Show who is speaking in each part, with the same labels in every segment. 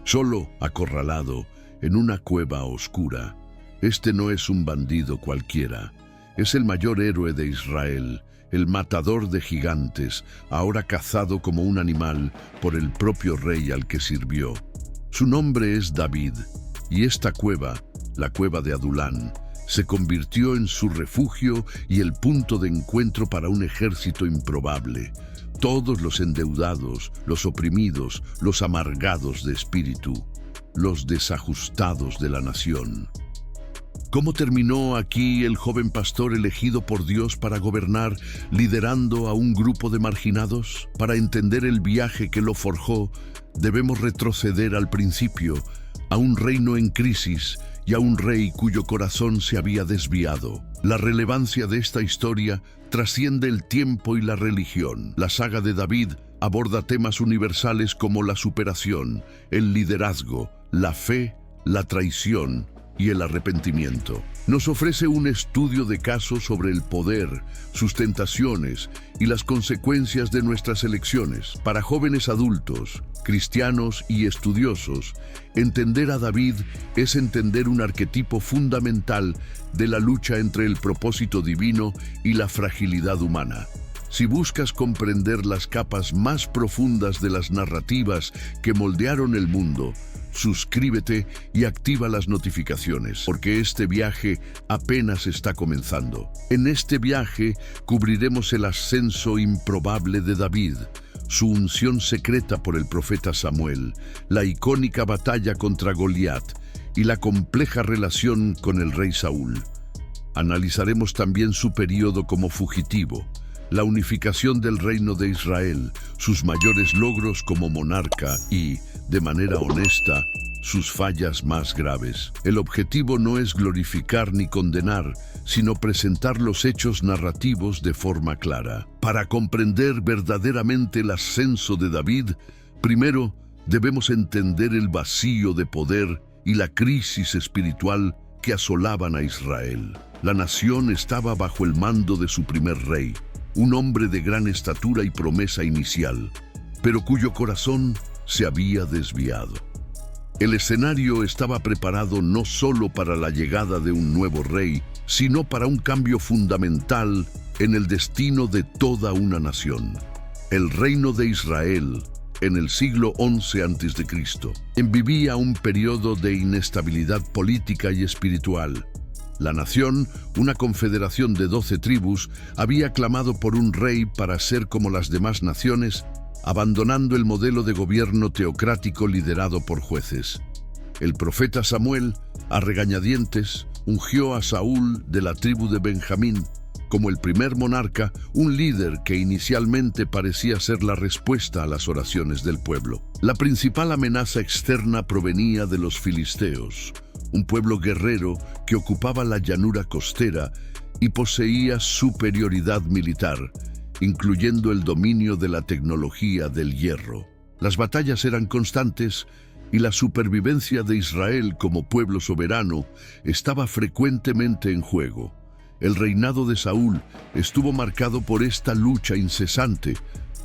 Speaker 1: solo acorralado en una cueva oscura. Este no es un bandido cualquiera, es el mayor héroe de Israel, el matador de gigantes, ahora cazado como un animal por el propio rey al que sirvió. Su nombre es David, y esta cueva, la cueva de Adulán, se convirtió en su refugio y el punto de encuentro para un ejército improbable. Todos los endeudados, los oprimidos, los amargados de espíritu, los desajustados de la nación. ¿Cómo terminó aquí el joven pastor elegido por Dios para gobernar, liderando a un grupo de marginados? Para entender el viaje que lo forjó, debemos retroceder al principio, a un reino en crisis y a un rey cuyo corazón se había desviado. La relevancia de esta historia trasciende el tiempo y la religión. La saga de David aborda temas universales como la superación, el liderazgo, la fe, la traición y el arrepentimiento. Nos ofrece un estudio de caso sobre el poder, sus tentaciones y las consecuencias de nuestras elecciones. Para jóvenes adultos, cristianos y estudiosos, entender a David es entender un arquetipo fundamental de la lucha entre el propósito divino y la fragilidad humana. Si buscas comprender las capas más profundas de las narrativas que moldearon el mundo, suscríbete y activa las notificaciones, porque este viaje apenas está comenzando. En este viaje cubriremos el ascenso improbable de David, su unción secreta por el profeta Samuel, la icónica batalla contra Goliat y la compleja relación con el rey Saúl. Analizaremos también su período como fugitivo, la unificación del reino de Israel, sus mayores logros como monarca y, de manera honesta, sus fallas más graves. El objetivo no es glorificar ni condenar, sino presentar los hechos narrativos de forma clara. Para comprender verdaderamente el ascenso de David, primero debemos entender el vacío de poder y la crisis espiritual que asolaban a Israel. La nación estaba bajo el mando de su primer rey, un hombre de gran estatura y promesa inicial, pero cuyo corazón se había desviado. El escenario estaba preparado no solo para la llegada de un nuevo rey, sino para un cambio fundamental en el destino de toda una nación. El reino de Israel, en el siglo XI a.C., vivía un periodo de inestabilidad política y espiritual. La nación, una confederación de 12 tribus, había clamado por un rey para ser como las demás naciones, abandonando el modelo de gobierno teocrático liderado por jueces. El profeta Samuel, a regañadientes, ungió a Saúl de la tribu de Benjamín como el primer monarca, un líder que inicialmente parecía ser la respuesta a las oraciones del pueblo. La principal amenaza externa provenía de los filisteos, un pueblo guerrero que ocupaba la llanura costera y poseía superioridad militar, incluyendo el dominio de la tecnología del hierro. Las batallas eran constantes y la supervivencia de Israel como pueblo soberano estaba frecuentemente en juego. El reinado de Saúl estuvo marcado por esta lucha incesante,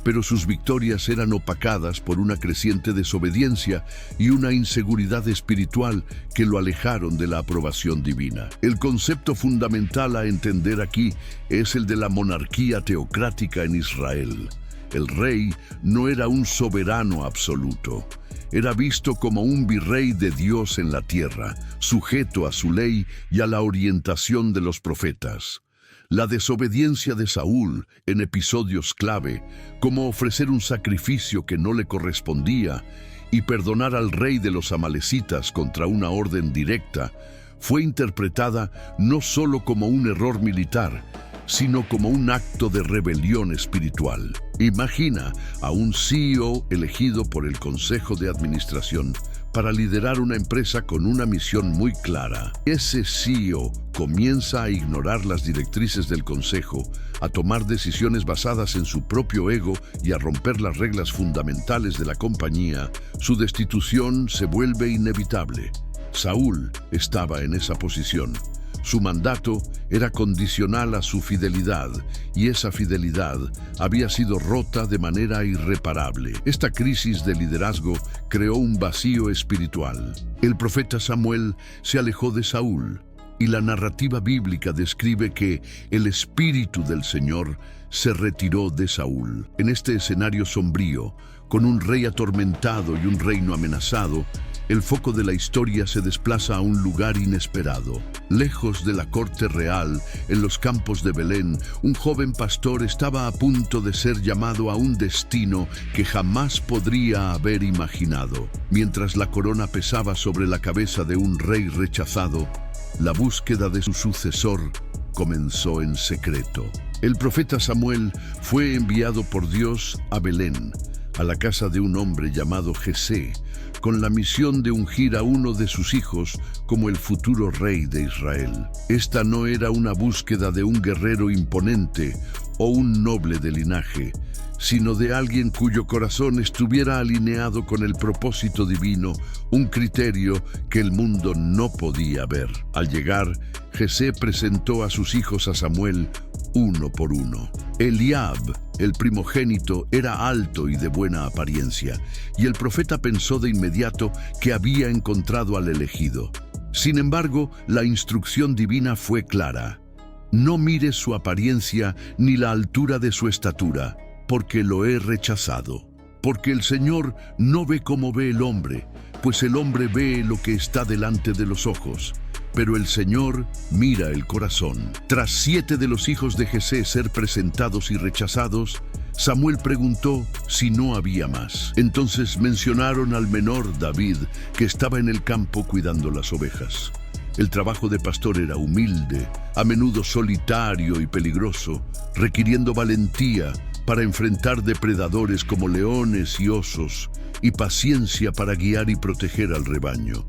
Speaker 1: pero sus victorias eran opacadas por una creciente desobediencia y una inseguridad espiritual que lo alejaron de la aprobación divina. El concepto fundamental a entender aquí es el de la monarquía teocrática en Israel. El rey no era un soberano absoluto. Era visto como un virrey de Dios en la tierra, sujeto a su ley y a la orientación de los profetas. La desobediencia de Saúl en episodios clave, como ofrecer un sacrificio que no le correspondía y perdonar al rey de los amalecitas contra una orden directa, fue interpretada no solo como un error militar, sino como un acto de rebelión espiritual. Imagina a un CEO elegido por el Consejo de Administración para liderar una empresa con una misión muy clara. Ese CEO comienza a ignorar las directrices del Consejo, a tomar decisiones basadas en su propio ego y a romper las reglas fundamentales de la compañía. Su destitución se vuelve inevitable. Saúl estaba en esa posición. Su mandato era condicional a su fidelidad, y esa fidelidad había sido rota de manera irreparable. Esta crisis de liderazgo creó un vacío espiritual. El profeta Samuel se alejó de Saúl, y la narrativa bíblica describe que el Espíritu del Señor se retiró de Saúl. En este escenario sombrío, con un rey atormentado y un reino amenazado, el foco de la historia se desplaza a un lugar inesperado. Lejos de la corte real, en los campos de Belén, un joven pastor estaba a punto de ser llamado a un destino que jamás podría haber imaginado. Mientras la corona pesaba sobre la cabeza de un rey rechazado, la búsqueda de su sucesor comenzó en secreto. El profeta Samuel fue enviado por Dios a Belén, a la casa de un hombre llamado Jesé, con la misión de ungir a uno de sus hijos como el futuro rey de Israel. Esta no era una búsqueda de un guerrero imponente o un noble de linaje, sino de alguien cuyo corazón estuviera alineado con el propósito divino, un criterio que el mundo no podía ver. Al llegar, Jesé presentó a sus hijos a Samuel uno por uno. Eliab, el primogénito, era alto y de buena apariencia, y el profeta pensó de inmediato que había encontrado al elegido. Sin embargo, la instrucción divina fue clara: no mires su apariencia ni la altura de su estatura, porque lo he rechazado. Porque el Señor no ve como ve el hombre, pues el hombre ve lo que está delante de los ojos, pero el Señor mira el corazón. Tras 7 de los hijos de Jesé ser presentados y rechazados, Samuel preguntó si no había más. Entonces mencionaron al menor David, que estaba en el campo cuidando las ovejas. El trabajo de pastor era humilde, a menudo solitario y peligroso, requiriendo valentía para enfrentar depredadores como leones y osos, y paciencia para guiar y proteger al rebaño.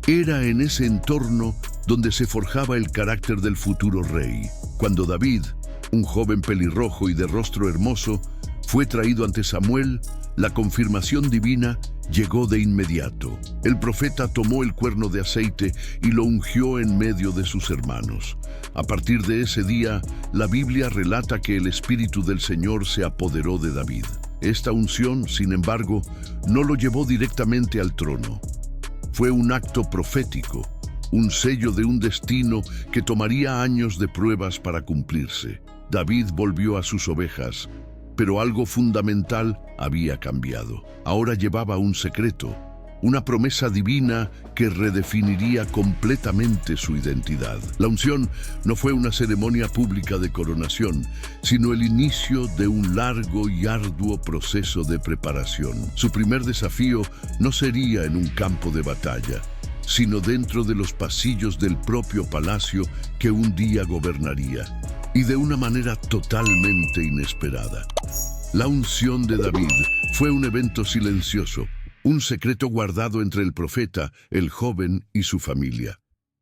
Speaker 1: Era en ese entorno donde se forjaba el carácter del futuro rey. Cuando David, un joven pelirrojo y de rostro hermoso, fue traído ante Samuel, la confirmación divina llegó de inmediato. El profeta tomó el cuerno de aceite y lo ungió en medio de sus hermanos. A partir de ese día, la Biblia relata que el Espíritu del Señor se apoderó de David. Esta unción, sin embargo, no lo llevó directamente al trono. Fue un acto profético, un sello de un destino que tomaría años de pruebas para cumplirse. David volvió a sus ovejas, pero algo fundamental había cambiado. Ahora llevaba un secreto, una promesa divina que redefiniría completamente su identidad. La unción no fue una ceremonia pública de coronación, sino el inicio de un largo y arduo proceso de preparación. Su primer desafío no sería en un campo de batalla, sino dentro de los pasillos del propio palacio que un día gobernaría, y de una manera totalmente inesperada. La unción de David fue un evento silencioso, un secreto guardado entre el profeta, el joven y su familia.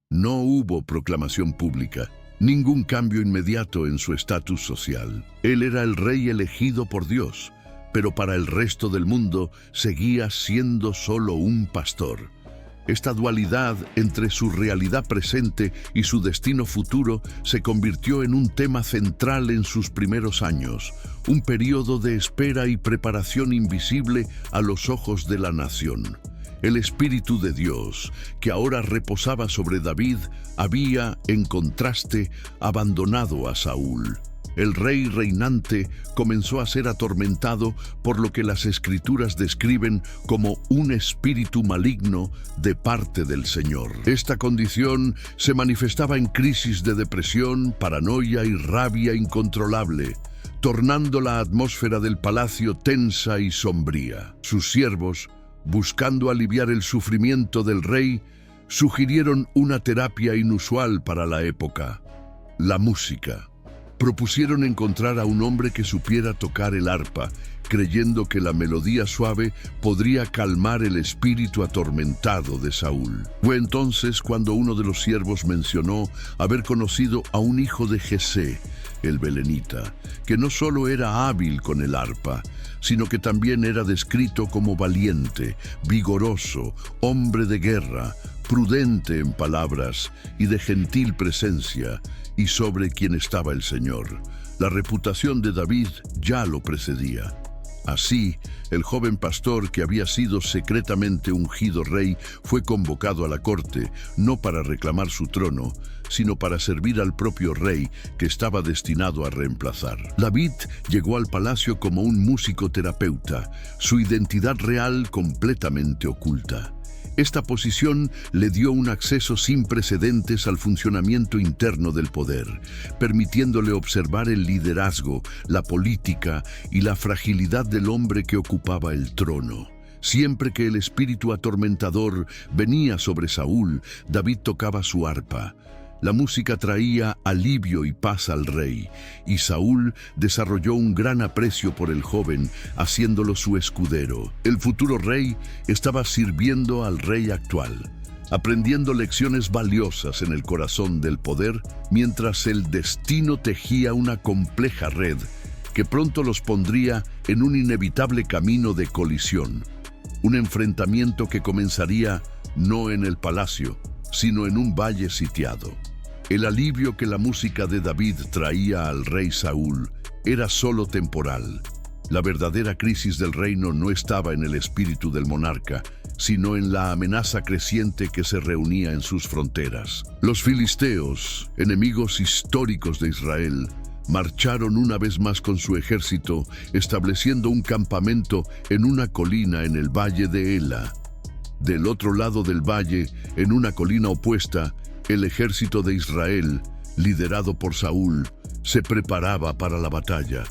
Speaker 1: No hubo proclamación pública, ningún cambio inmediato en su estatus social. Él era el rey elegido por Dios, pero para el resto del mundo seguía siendo solo un pastor. Esta dualidad entre su realidad presente y su destino futuro se convirtió en un tema central en sus primeros años, un periodo de espera y preparación invisible a los ojos de la nación. El Espíritu de Dios, que ahora reposaba sobre David, había, en contraste, abandonado a Saúl. El rey reinante comenzó a ser atormentado por lo que las Escrituras describen como un espíritu maligno de parte del Señor. Esta condición se manifestaba en crisis de depresión, paranoia y rabia incontrolable, tornando la atmósfera del palacio tensa y sombría. Sus siervos, buscando aliviar el sufrimiento del rey, sugirieron una terapia inusual para la época: la música. Propusieron encontrar a un hombre que supiera tocar el arpa, creyendo que la melodía suave podría calmar el espíritu atormentado de Saúl. Fue entonces cuando uno de los siervos mencionó haber conocido a un hijo de Jesé, el belenita, que no solo era hábil con el arpa, sino que también era descrito como valiente, vigoroso, hombre de guerra, prudente en palabras y de gentil presencia, y sobre quien estaba el Señor. La reputación de David ya lo precedía. Así, el joven pastor que había sido secretamente ungido rey fue convocado a la corte, no para reclamar su trono, sino para servir al propio rey que estaba destinado a reemplazar. David llegó al palacio como un músico terapeuta, su identidad real completamente oculta. Esta posición le dio un acceso sin precedentes al funcionamiento interno del poder, permitiéndole observar el liderazgo, la política y la fragilidad del hombre que ocupaba el trono. Siempre que el espíritu atormentador venía sobre Saúl, David tocaba su arpa. La música traía alivio y paz al rey, y Saúl desarrolló un gran aprecio por el joven, haciéndolo su escudero. El futuro rey estaba sirviendo al rey actual, aprendiendo lecciones valiosas en el corazón del poder, mientras el destino tejía una compleja red que pronto los pondría en un inevitable camino de colisión. Un enfrentamiento que comenzaría no en el palacio, sino en un valle sitiado. El alivio que la música de David traía al rey Saúl era solo temporal. La verdadera crisis del reino no estaba en el espíritu del monarca, sino en la amenaza creciente que se reunía en sus fronteras. Los filisteos, enemigos históricos de Israel, marcharon una vez más con su ejército, estableciendo un campamento en una colina en el valle de Ela. Del otro lado del valle, en una colina opuesta, el ejército de Israel, liderado por Saúl, se preparaba para la batalla.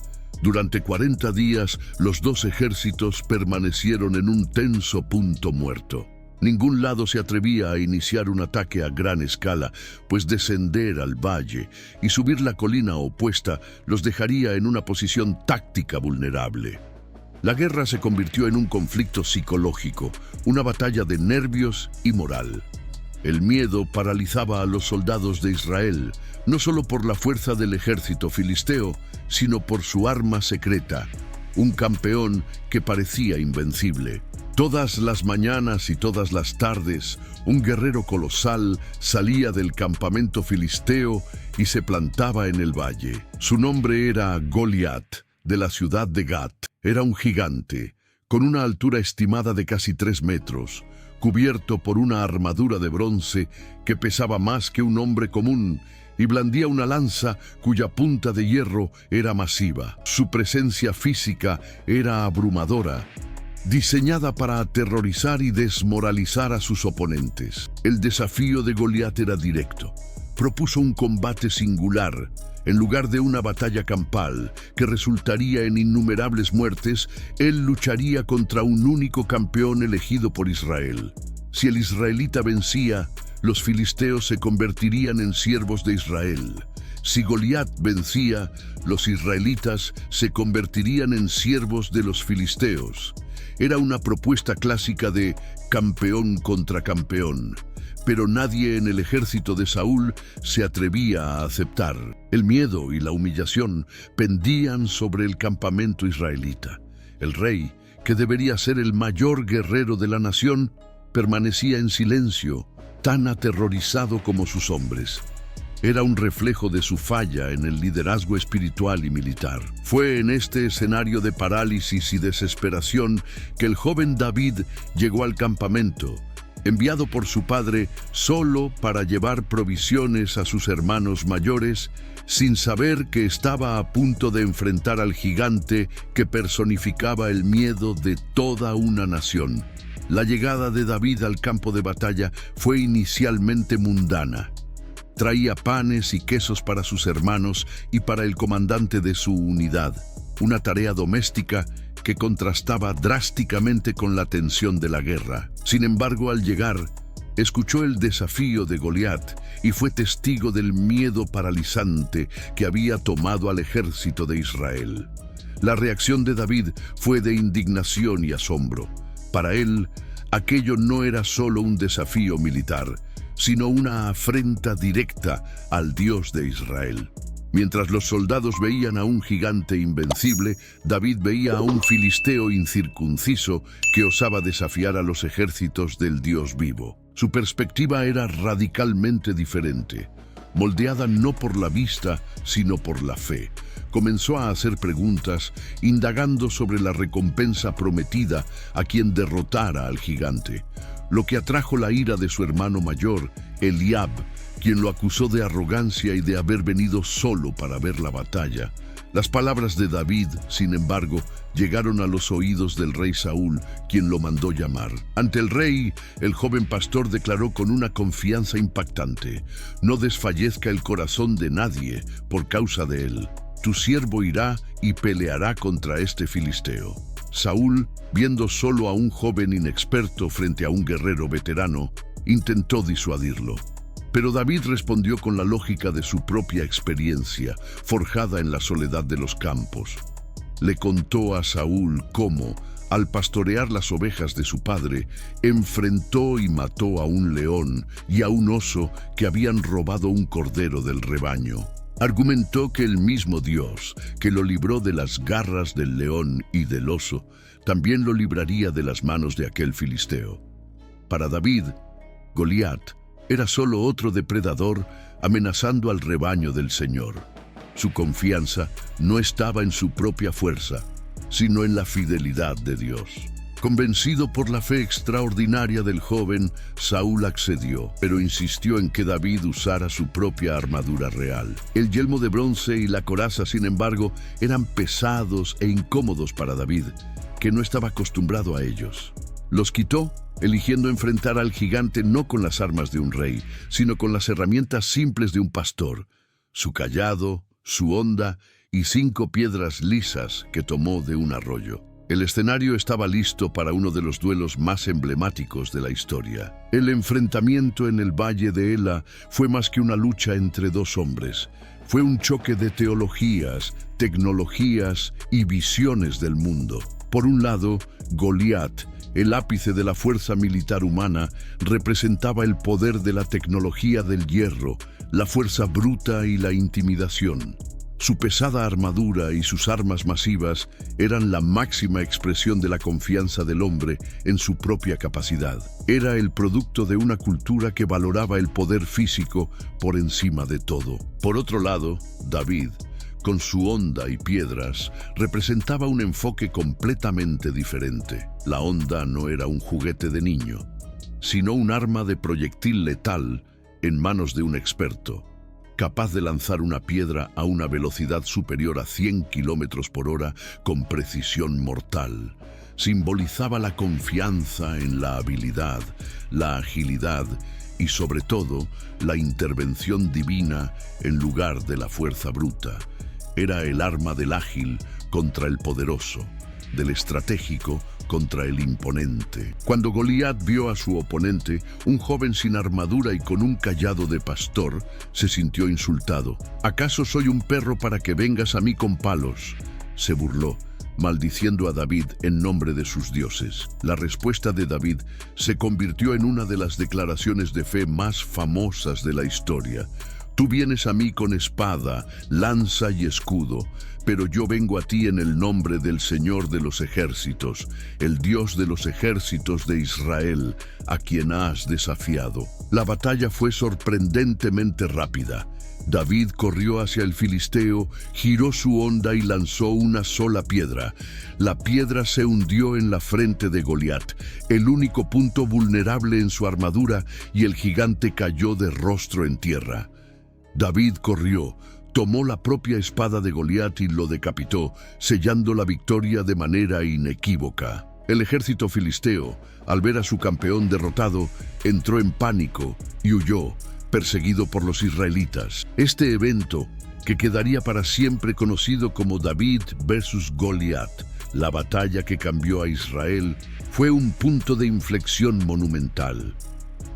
Speaker 1: Durante 40 días, los dos ejércitos permanecieron en un tenso punto muerto. Ningún lado se atrevía a iniciar un ataque a gran escala, pues descender al valle y subir la colina opuesta los dejaría en una posición táctica vulnerable. La guerra se convirtió en un conflicto psicológico, una batalla de nervios y moral. El miedo paralizaba a los soldados de Israel, no solo por la fuerza del ejército filisteo, sino por su arma secreta, un campeón que parecía invencible. Todas las mañanas y todas las tardes, un guerrero colosal salía del campamento filisteo y se plantaba en el valle. Su nombre era Goliat, de la ciudad de Gat. Era un gigante, con una altura estimada de casi 3 metros, cubierto por una armadura de bronce que pesaba más que un hombre común y blandía una lanza cuya punta de hierro era masiva. Su presencia física era abrumadora, diseñada para aterrorizar y desmoralizar a sus oponentes. El desafío de Goliat era directo. Propuso un combate singular. En lugar de una batalla campal que resultaría en innumerables muertes, él lucharía contra un único campeón elegido por Israel. Si el israelita vencía, los filisteos se convertirían en siervos de Israel. Si Goliat vencía, los israelitas se convertirían en siervos de los filisteos. Era una propuesta clásica de campeón contra campeón, pero nadie en el ejército de Saúl se atrevía a aceptar. El miedo y la humillación pendían sobre el campamento israelita. El rey, que debería ser el mayor guerrero de la nación, permanecía en silencio, tan aterrorizado como sus hombres. Era un reflejo de su falla en el liderazgo espiritual y militar. Fue en este escenario de parálisis y desesperación que el joven David llegó al campamento, enviado por su padre solo para llevar provisiones a sus hermanos mayores, sin saber que estaba a punto de enfrentar al gigante que personificaba el miedo de toda una nación. La llegada de David al campo de batalla fue inicialmente mundana. Traía panes y quesos para sus hermanos y para el comandante de su unidad, una tarea doméstica que contrastaba drásticamente con la tensión de la guerra. Sin embargo, al llegar, escuchó el desafío de Goliat y fue testigo del miedo paralizante que había tomado al ejército de Israel. La reacción de David fue de indignación y asombro. Para él, aquello no era solo un desafío militar, sino una afrenta directa al Dios de Israel. Mientras los soldados veían a un gigante invencible, David veía a un filisteo incircunciso que osaba desafiar a los ejércitos del Dios vivo. Su perspectiva era radicalmente diferente, moldeada no por la vista, sino por la fe. Comenzó a hacer preguntas, indagando sobre la recompensa prometida a quien derrotara al gigante, lo que atrajo la ira de su hermano mayor, Eliab, quien lo acusó de arrogancia y de haber venido solo para ver la batalla. Las palabras de David, sin embargo, llegaron a los oídos del rey Saúl, quien lo mandó llamar. Ante el rey, el joven pastor declaró con una confianza impactante: «No desfallezca el corazón de nadie por causa de él. Tu siervo irá y peleará contra este filisteo». Saúl, viendo solo a un joven inexperto frente a un guerrero veterano, intentó disuadirlo. Pero David respondió con la lógica de su propia experiencia, forjada en la soledad de los campos. Le contó a Saúl cómo, al pastorear las ovejas de su padre, enfrentó y mató a un león y a un oso que habían robado un cordero del rebaño. Argumentó que el mismo Dios, que lo libró de las garras del león y del oso, también lo libraría de las manos de aquel filisteo. Para David, Goliat era solo otro depredador amenazando al rebaño del Señor. Su confianza no estaba en su propia fuerza, sino en la fidelidad de Dios. Convencido por la fe extraordinaria del joven, Saúl accedió, pero insistió en que David usara su propia armadura real. El yelmo de bronce y la coraza, sin embargo, eran pesados e incómodos para David, que no estaba acostumbrado a ellos. Los quitó, eligiendo enfrentar al gigante no con las armas de un rey, sino con las herramientas simples de un pastor: su cayado, su honda y 5 piedras lisas que tomó de un arroyo. El escenario estaba listo para uno de los duelos más emblemáticos de la historia. El enfrentamiento en el valle de Ela fue más que una lucha entre dos hombres. Fue un choque de teologías, tecnologías y visiones del mundo. Por un lado, Goliat, el ápice de la fuerza militar humana, representaba el poder de la tecnología del hierro, la fuerza bruta y la intimidación. Su pesada armadura y sus armas masivas eran la máxima expresión de la confianza del hombre en su propia capacidad. Era el producto de una cultura que valoraba el poder físico por encima de todo. Por otro lado, David, con su honda y piedras, representaba un enfoque completamente diferente. La honda no era un juguete de niño, sino un arma de proyectil letal en manos de un experto, capaz de lanzar una piedra a una velocidad superior a 100 kilómetros por hora con precisión mortal. Simbolizaba la confianza en la habilidad, la agilidad y, sobre todo, la intervención divina en lugar de la fuerza bruta. Era el arma del ágil contra el poderoso, del estratégico contra el imponente. Cuando Goliat vio a su oponente, un joven sin armadura y con un cayado de pastor, se sintió insultado. «¿Acaso soy un perro para que vengas a mí con palos?», se burló, maldiciendo a David en nombre de sus dioses. La respuesta de David se convirtió en una de las declaraciones de fe más famosas de la historia. «Tú vienes a mí con espada, lanza y escudo, pero yo vengo a ti en el nombre del Señor de los ejércitos, el Dios de los ejércitos de Israel, a quien has desafiado». La batalla fue sorprendentemente rápida. David corrió hacia el filisteo, giró su honda y lanzó una sola piedra. La piedra se hundió en la frente de Goliat, el único punto vulnerable en su armadura, y el gigante cayó de rostro en tierra. David corrió, tomó la propia espada de Goliat y lo decapitó, sellando la victoria de manera inequívoca. El ejército filisteo, al ver a su campeón derrotado, entró en pánico y huyó, perseguido por los israelitas. Este evento, que quedaría para siempre conocido como David versus Goliat, la batalla que cambió a Israel, fue un punto de inflexión monumental.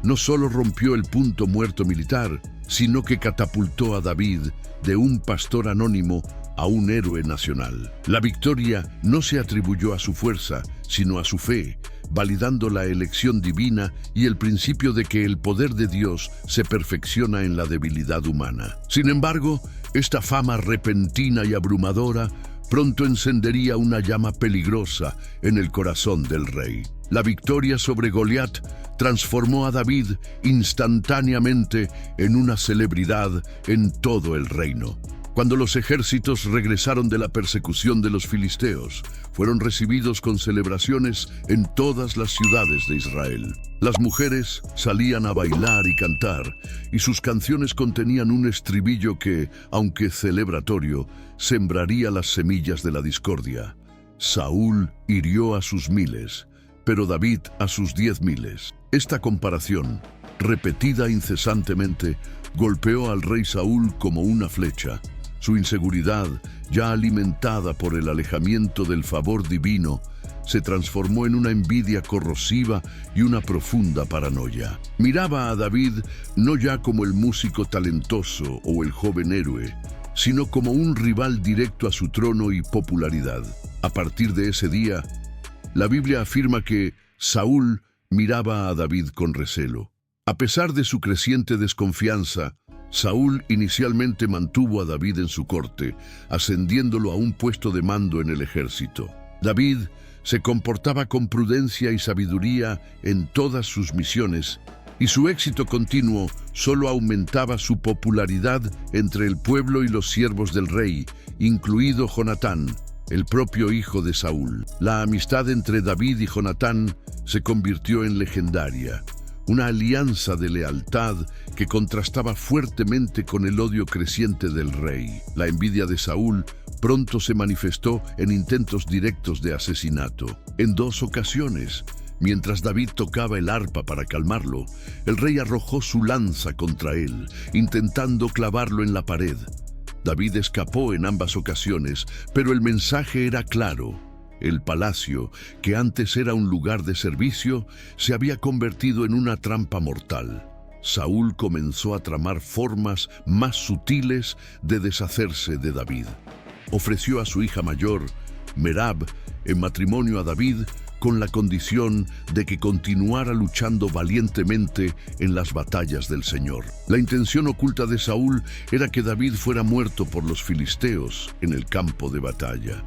Speaker 1: No solo rompió el punto muerto militar, sino que catapultó a David de un pastor anónimo a un héroe nacional. La victoria no se atribuyó a su fuerza, sino a su fe, validando la elección divina y el principio de que el poder de Dios se perfecciona en la debilidad humana. Sin embargo, esta fama repentina y abrumadora pronto encendería una llama peligrosa en el corazón del rey. La victoria sobre Goliat transformó a David instantáneamente en una celebridad en todo el reino. Cuando los ejércitos regresaron de la persecución de los filisteos, fueron recibidos con celebraciones en todas las ciudades de Israel. Las mujeres salían a bailar y cantar, y sus canciones contenían un estribillo que, aunque celebratorio, sembraría las semillas de la discordia. Saúl hirió a sus miles, pero David a sus 10.000. Esta comparación, repetida incesantemente, golpeó al rey Saúl como una flecha. Su inseguridad, ya alimentada por el alejamiento del favor divino, se transformó en una envidia corrosiva y una profunda paranoia. Miraba a David no ya como el músico talentoso o el joven héroe, sino como un rival directo a su trono y popularidad. A partir de ese día, la Biblia afirma que Saúl miraba a David con recelo. A pesar de su creciente desconfianza, Saúl inicialmente mantuvo a David en su corte, ascendiéndolo a un puesto de mando en el ejército. David se comportaba con prudencia y sabiduría en todas sus misiones, y su éxito continuo solo aumentaba su popularidad entre el pueblo y los siervos del rey, incluido Jonatán, el propio hijo de Saúl. La amistad entre David y Jonatán se convirtió en legendaria, una alianza de lealtad que contrastaba fuertemente con el odio creciente del rey. La envidia de Saúl pronto se manifestó en intentos directos de asesinato. En 2 ocasiones, mientras David tocaba el arpa para calmarlo, el rey arrojó su lanza contra él, intentando clavarlo en la pared. David escapó en ambas ocasiones, pero el mensaje era claro. El palacio, que antes era un lugar de servicio, se había convertido en una trampa mortal. Saúl comenzó a tramar formas más sutiles de deshacerse de David. Ofreció a su hija mayor, Merab, en matrimonio a David, con la condición de que continuara luchando valientemente en las batallas del Señor. La intención oculta de Saúl era que David fuera muerto por los filisteos en el campo de batalla.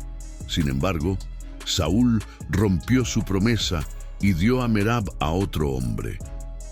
Speaker 1: Sin embargo, Saúl rompió su promesa y dio a Merab a otro hombre.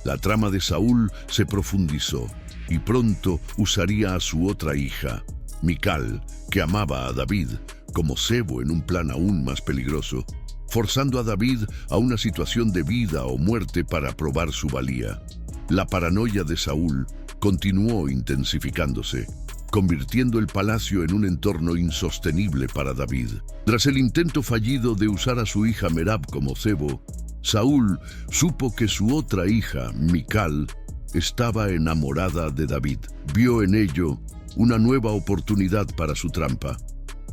Speaker 1: La trama de Saúl se profundizó y pronto usaría a su otra hija, Mical, que amaba a David, como cebo en un plan aún más peligroso, forzando a David a una situación de vida o muerte para probar su valía. La paranoia de Saúl continuó intensificándose, convirtiendo el palacio en un entorno insostenible para David. Tras el intento fallido de usar a su hija Merab como cebo, Saúl supo que su otra hija, Mical, estaba enamorada de David. Vio en ello una nueva oportunidad para su trampa.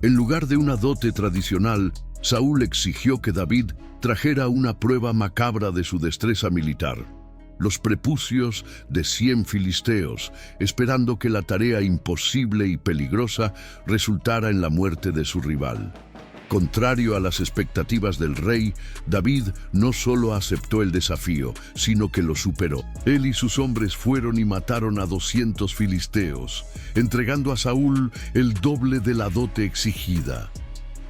Speaker 1: En lugar de una dote tradicional, Saúl exigió que David trajera una prueba macabra de su destreza militar: los prepucios de 100 filisteos, esperando que la tarea imposible y peligrosa resultara en la muerte de su rival. Contrario a las expectativas del rey, David no solo aceptó el desafío, sino que lo superó. Él y sus hombres fueron y mataron a 200 filisteos, entregando a Saúl el doble de la dote exigida.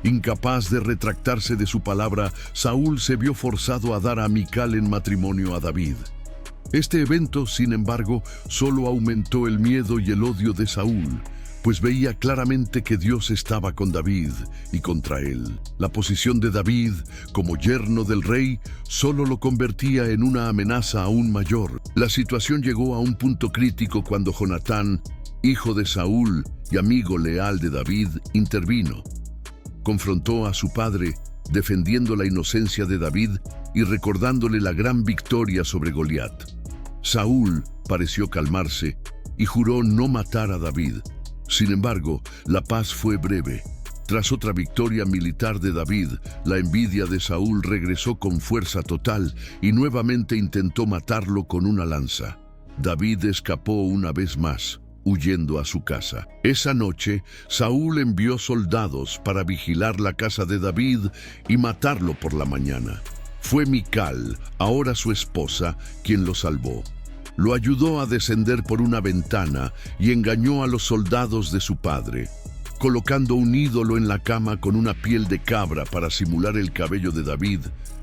Speaker 1: Incapaz de retractarse de su palabra, Saúl se vio forzado a dar a Mical en matrimonio a David. Este evento, sin embargo, solo aumentó el miedo y el odio de Saúl, pues veía claramente que Dios estaba con David y contra él. La posición de David como yerno del rey solo lo convertía en una amenaza aún mayor. La situación llegó a un punto crítico cuando Jonatán, hijo de Saúl y amigo leal de David, intervino. Confrontó a su padre, defendiendo la inocencia de David y recordándole la gran victoria sobre Goliat. Saúl pareció calmarse y juró no matar a David. Sin embargo, la paz fue breve. Tras otra victoria militar de David, la envidia de Saúl regresó con fuerza total y nuevamente intentó matarlo con una lanza. David escapó una vez más, huyendo a su casa. Esa noche, Saúl envió soldados para vigilar la casa de David y matarlo por la mañana. Fue Mical, ahora su esposa, quien lo salvó. Lo ayudó a descender por una ventana y engañó a los soldados de su padre, colocando un ídolo en la cama con una piel de cabra para simular el cabello de David.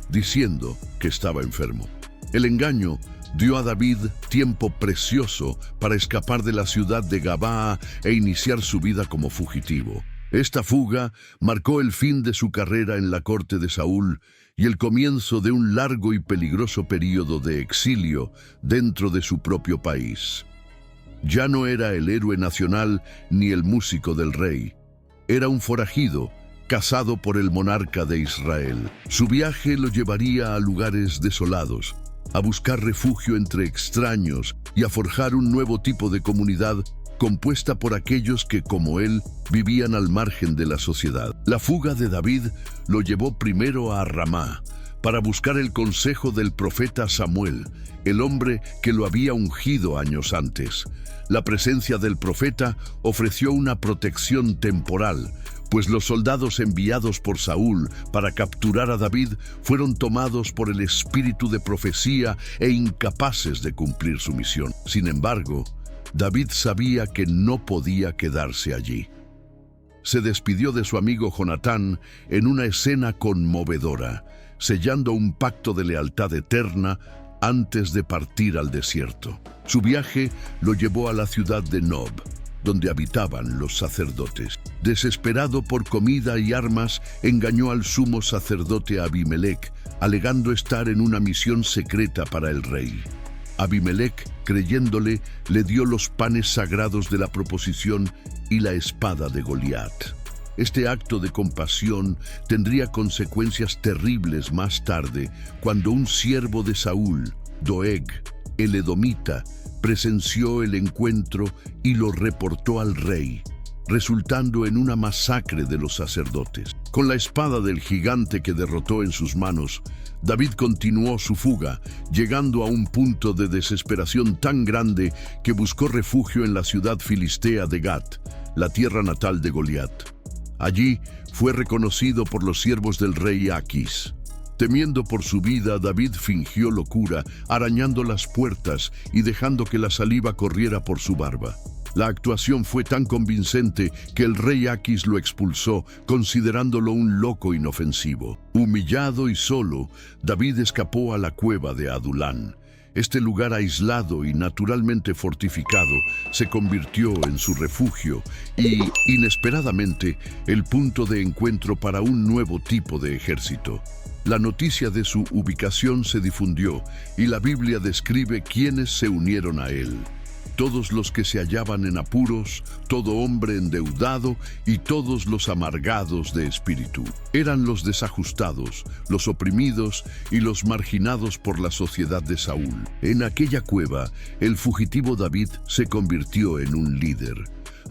Speaker 1: diciendo que estaba enfermo. El engaño dio a David tiempo precioso para escapar de la ciudad de Gabaa e iniciar su vida como fugitivo. Esta fuga marcó el fin de su carrera en la corte de Saúl y el comienzo de un largo y peligroso período de exilio dentro de su propio país. Ya no era el héroe nacional ni el músico del rey. Era un forajido, cazado por el monarca de Israel. Su viaje lo llevaría a lugares desolados, a buscar refugio entre extraños y a forjar un nuevo tipo de comunidad compuesta por aquellos que, como él, vivían al margen de la sociedad. La fuga de David lo llevó primero a Ramá, para buscar el consejo del profeta Samuel, el hombre que lo había ungido años antes. La presencia del profeta ofreció una protección temporal, pues los soldados enviados por Saúl para capturar a David fueron tomados por el espíritu de profecía e incapaces de cumplir su misión. Sin embargo, David sabía que no podía quedarse allí. Se despidió de su amigo Jonatán en una escena conmovedora, sellando un pacto de lealtad eterna antes de partir al desierto. Su viaje lo llevó a la ciudad de Nob, donde habitaban los sacerdotes. Desesperado por comida y armas, engañó al sumo sacerdote Abimelec, alegando estar en una misión secreta para el rey. Abimelec, creyéndole, le dio los panes sagrados de la proposición y la espada de Goliat. Este acto de compasión tendría consecuencias terribles más tarde, cuando un siervo de Saúl, Doeg, el edomita, presenció el encuentro y lo reportó al rey, resultando en una masacre de los sacerdotes. Con la espada del gigante que derrotó en sus manos, David continuó su fuga, llegando a un punto de desesperación tan grande que buscó refugio en la ciudad filistea de Gat, la tierra natal de Goliat. Allí fue reconocido por los siervos del rey Aquis. Temiendo por su vida, David fingió locura, arañando las puertas y dejando que la saliva corriera por su barba. La actuación fue tan convincente que el rey Aquis lo expulsó, considerándolo un loco inofensivo. Humillado y solo, David escapó a la cueva de Adulán. Este lugar aislado y naturalmente fortificado se convirtió en su refugio y, inesperadamente, el punto de encuentro para un nuevo tipo de ejército. La noticia de su ubicación se difundió y la Biblia describe quiénes se unieron a él. Todos los que se hallaban en apuros, todo hombre endeudado y todos los amargados de espíritu. Eran los desajustados, los oprimidos y los marginados por la sociedad de Saúl. En aquella cueva, el fugitivo David se convirtió en un líder.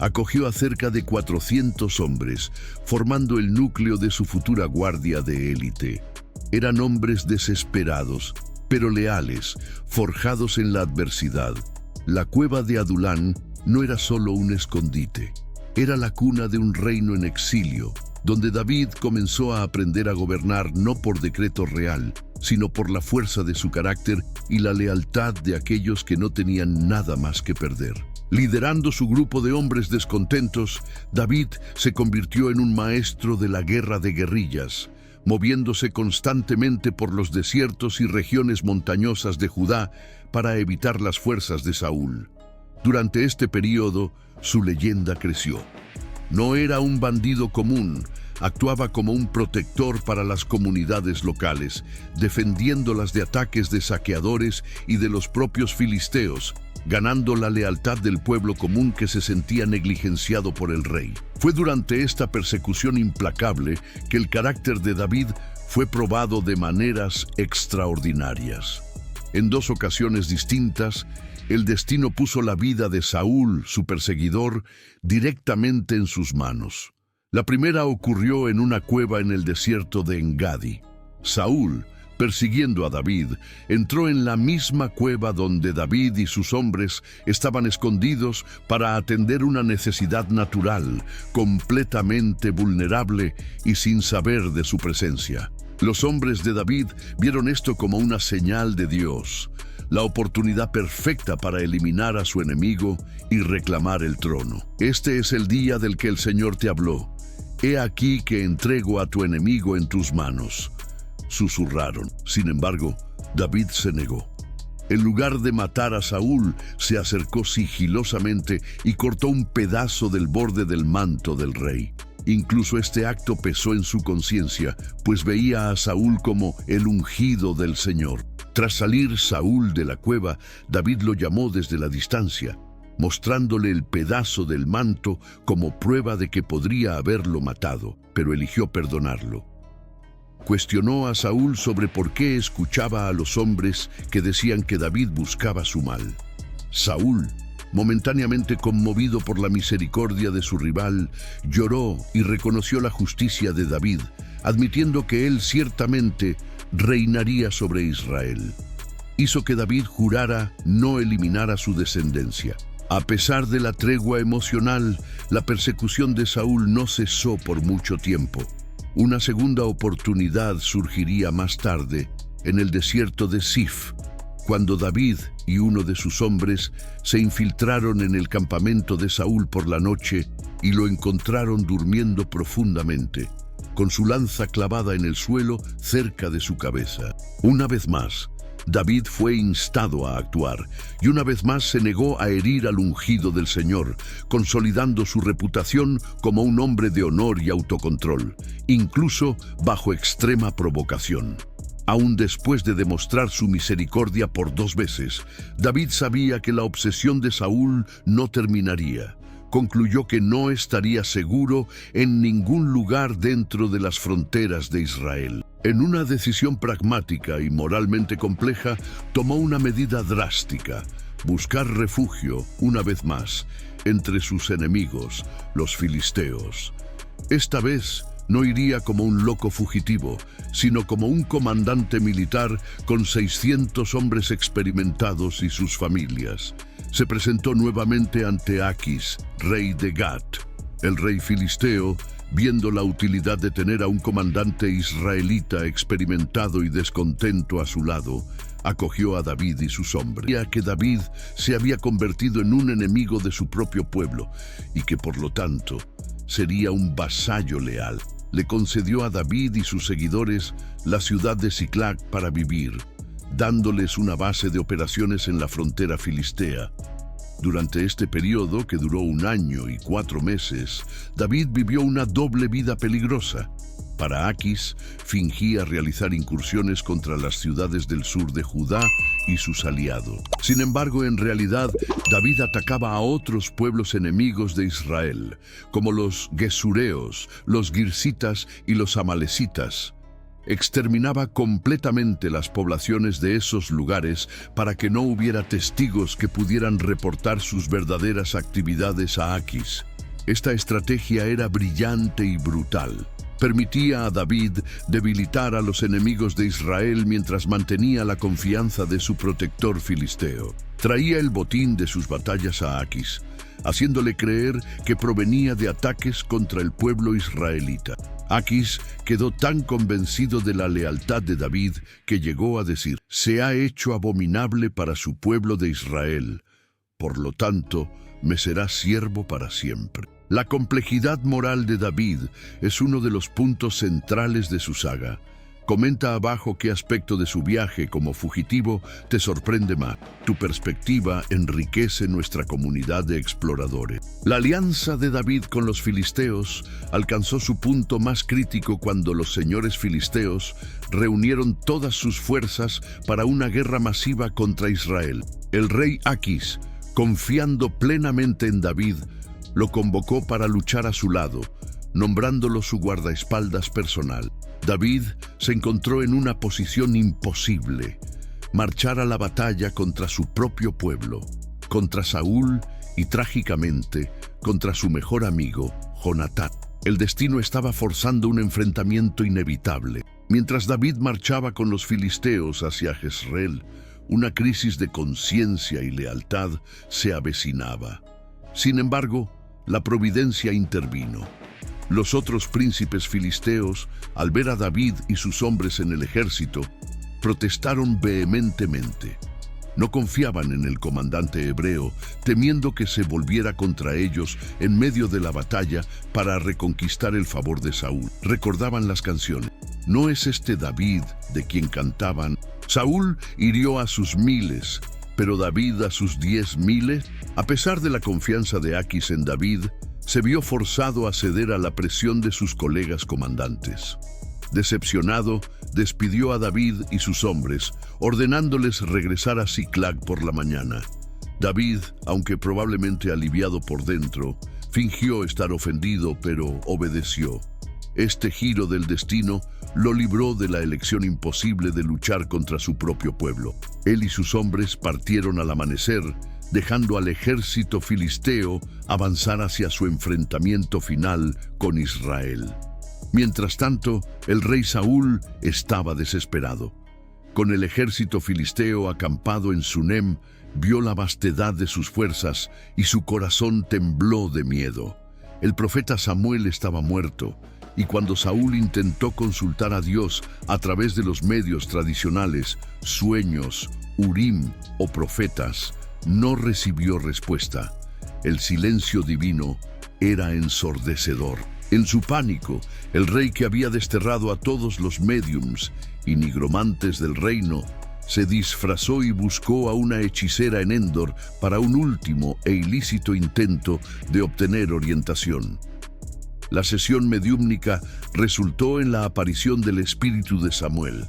Speaker 1: Acogió a cerca de 400 hombres, formando el núcleo de su futura guardia de élite. Eran hombres desesperados, pero leales, forjados en la adversidad. La cueva de Adulán no era solo un escondite, era la cuna de un reino en exilio, donde David comenzó a aprender a gobernar no por decreto real, sino por la fuerza de su carácter y la lealtad de aquellos que no tenían nada más que perder. Liderando su grupo de hombres descontentos, David se convirtió en un maestro de la guerra de guerrillas, moviéndose constantemente por los desiertos y regiones montañosas de Judá para evitar las fuerzas de Saúl. Durante este período, su leyenda creció. No era un bandido común, actuaba como un protector para las comunidades locales, defendiéndolas de ataques de saqueadores y de los propios filisteos, ganando la lealtad del pueblo común que se sentía negligenciado por el rey. Fue durante esta persecución implacable que el carácter de David fue probado de maneras extraordinarias. En 2 ocasiones distintas, el destino puso la vida de Saúl, su perseguidor, directamente en sus manos. La primera ocurrió en una cueva en el desierto de Engadi. Saúl, persiguiendo a David, entró en la misma cueva donde David y sus hombres estaban escondidos para atender una necesidad natural, completamente vulnerable y sin saber de su presencia. Los hombres de David vieron esto como una señal de Dios, la oportunidad perfecta para eliminar a su enemigo y reclamar el trono. Este es el día del que el Señor te habló. He aquí que entrego a tu enemigo en tus manos. susurraron. Sin embargo, David se negó. En lugar de matar a Saúl, se acercó sigilosamente y cortó un pedazo del borde del manto del rey. Incluso este acto pesó en su conciencia, pues veía a Saúl como el ungido del Señor. Tras salir Saúl de la cueva, David lo llamó desde la distancia, mostrándole el pedazo del manto como prueba de que podría haberlo matado, pero eligió perdonarlo. Cuestionó a Saúl sobre por qué escuchaba a los hombres que decían que David buscaba su mal. Saúl, momentáneamente conmovido por la misericordia de su rival, lloró y reconoció la justicia de David, admitiendo que él ciertamente reinaría sobre Israel. Hizo que David jurara no eliminar a su descendencia. A pesar de la tregua emocional, la persecución de Saúl no cesó por mucho tiempo. Una segunda oportunidad surgiría más tarde, en el desierto de Zif, cuando David y uno de sus hombres se infiltraron en el campamento de Saúl por la noche y lo encontraron durmiendo profundamente, con su lanza clavada en el suelo cerca de su cabeza. Una vez más, David fue instado a actuar y una vez más se negó a herir al ungido del Señor, consolidando su reputación como un hombre de honor y autocontrol, incluso bajo extrema provocación. Aún después de demostrar su misericordia por 2 veces, David sabía que la obsesión de Saúl no terminaría. Concluyó que no estaría seguro en ningún lugar dentro de las fronteras de Israel. En una decisión pragmática y moralmente compleja, tomó una medida drástica: buscar refugio, una vez más, entre sus enemigos, los filisteos. Esta vez no iría como un loco fugitivo, sino como un comandante militar con 600 hombres experimentados y sus familias. Se presentó nuevamente ante Aquis, rey de Gat. El rey filisteo, viendo la utilidad de tener a un comandante israelita experimentado y descontento a su lado, acogió a David y sus hombres. Sabía que David se había convertido en un enemigo de su propio pueblo y que por lo tanto sería un vasallo leal. Le concedió a David y sus seguidores la ciudad de Siclag para vivir, dándoles una base de operaciones en la frontera filistea. Durante este periodo, que duró 1 año y 4 meses, David vivió una doble vida peligrosa. Para Aquis, fingía realizar incursiones contra las ciudades del sur de Judá y sus aliados. Sin embargo, en realidad, David atacaba a otros pueblos enemigos de Israel, como los gesureos, los girsitas y los amalecitas. Exterminaba completamente las poblaciones de esos lugares para que no hubiera testigos que pudieran reportar sus verdaderas actividades a Aquis. Esta estrategia era brillante y brutal. Permitía a David debilitar a los enemigos de Israel mientras mantenía la confianza de su protector filisteo. Traía el botín de sus batallas a Aquis, haciéndole creer que provenía de ataques contra el pueblo israelita. Aquis quedó tan convencido de la lealtad de David que llegó a decir: «Se ha hecho abominable para su pueblo de Israel, por lo tanto, me será siervo para siempre». La complejidad moral de David es uno de los puntos centrales de su saga. Comenta abajo qué aspecto de su viaje como fugitivo te sorprende más. Tu perspectiva enriquece nuestra comunidad de exploradores. La alianza de David con los filisteos alcanzó su punto más crítico cuando los señores filisteos reunieron todas sus fuerzas para una guerra masiva contra Israel. El rey Aquis, confiando plenamente en David, lo convocó para luchar a su lado, nombrándolo su guardaespaldas personal. David se encontró en una posición imposible: marchar a la batalla contra su propio pueblo, contra Saúl y, trágicamente, contra su mejor amigo, Jonatán. El destino estaba forzando un enfrentamiento inevitable. Mientras David marchaba con los filisteos hacia Jezreel, una crisis de conciencia y lealtad se avecinaba. Sin embargo, la providencia intervino. Los otros príncipes filisteos, al ver a David y sus hombres en el ejército, protestaron vehementemente. No confiaban en el comandante hebreo, temiendo que se volviera contra ellos en medio de la batalla para reconquistar el favor de Saúl. Recordaban las canciones. ¿No es este David de quien cantaban? Saúl hirió a sus miles, pero David a sus 10,000. A pesar de la confianza de Aquis en David, se vio forzado a ceder a la presión de sus colegas comandantes. Decepcionado, despidió a David y sus hombres, ordenándoles regresar a Siclag por la mañana. David, aunque probablemente aliviado por dentro, fingió estar ofendido, pero obedeció. Este giro del destino lo libró de la elección imposible de luchar contra su propio pueblo. Él y sus hombres partieron al amanecer, dejando al ejército filisteo avanzar hacia su enfrentamiento final con Israel. Mientras tanto, el rey Saúl estaba desesperado. Con el ejército filisteo acampado en Sunem, vio la vastedad de sus fuerzas y su corazón tembló de miedo. El profeta Samuel estaba muerto, y cuando Saúl intentó consultar a Dios a través de los medios tradicionales, sueños, Urim o profetas, no recibió respuesta. El silencio divino era ensordecedor. En su pánico, el rey, que había desterrado a todos los médiums y nigromantes del reino, se disfrazó y buscó a una hechicera en Endor para un último e ilícito intento de obtener orientación. La sesión mediúmnica resultó en la aparición del espíritu de Samuel,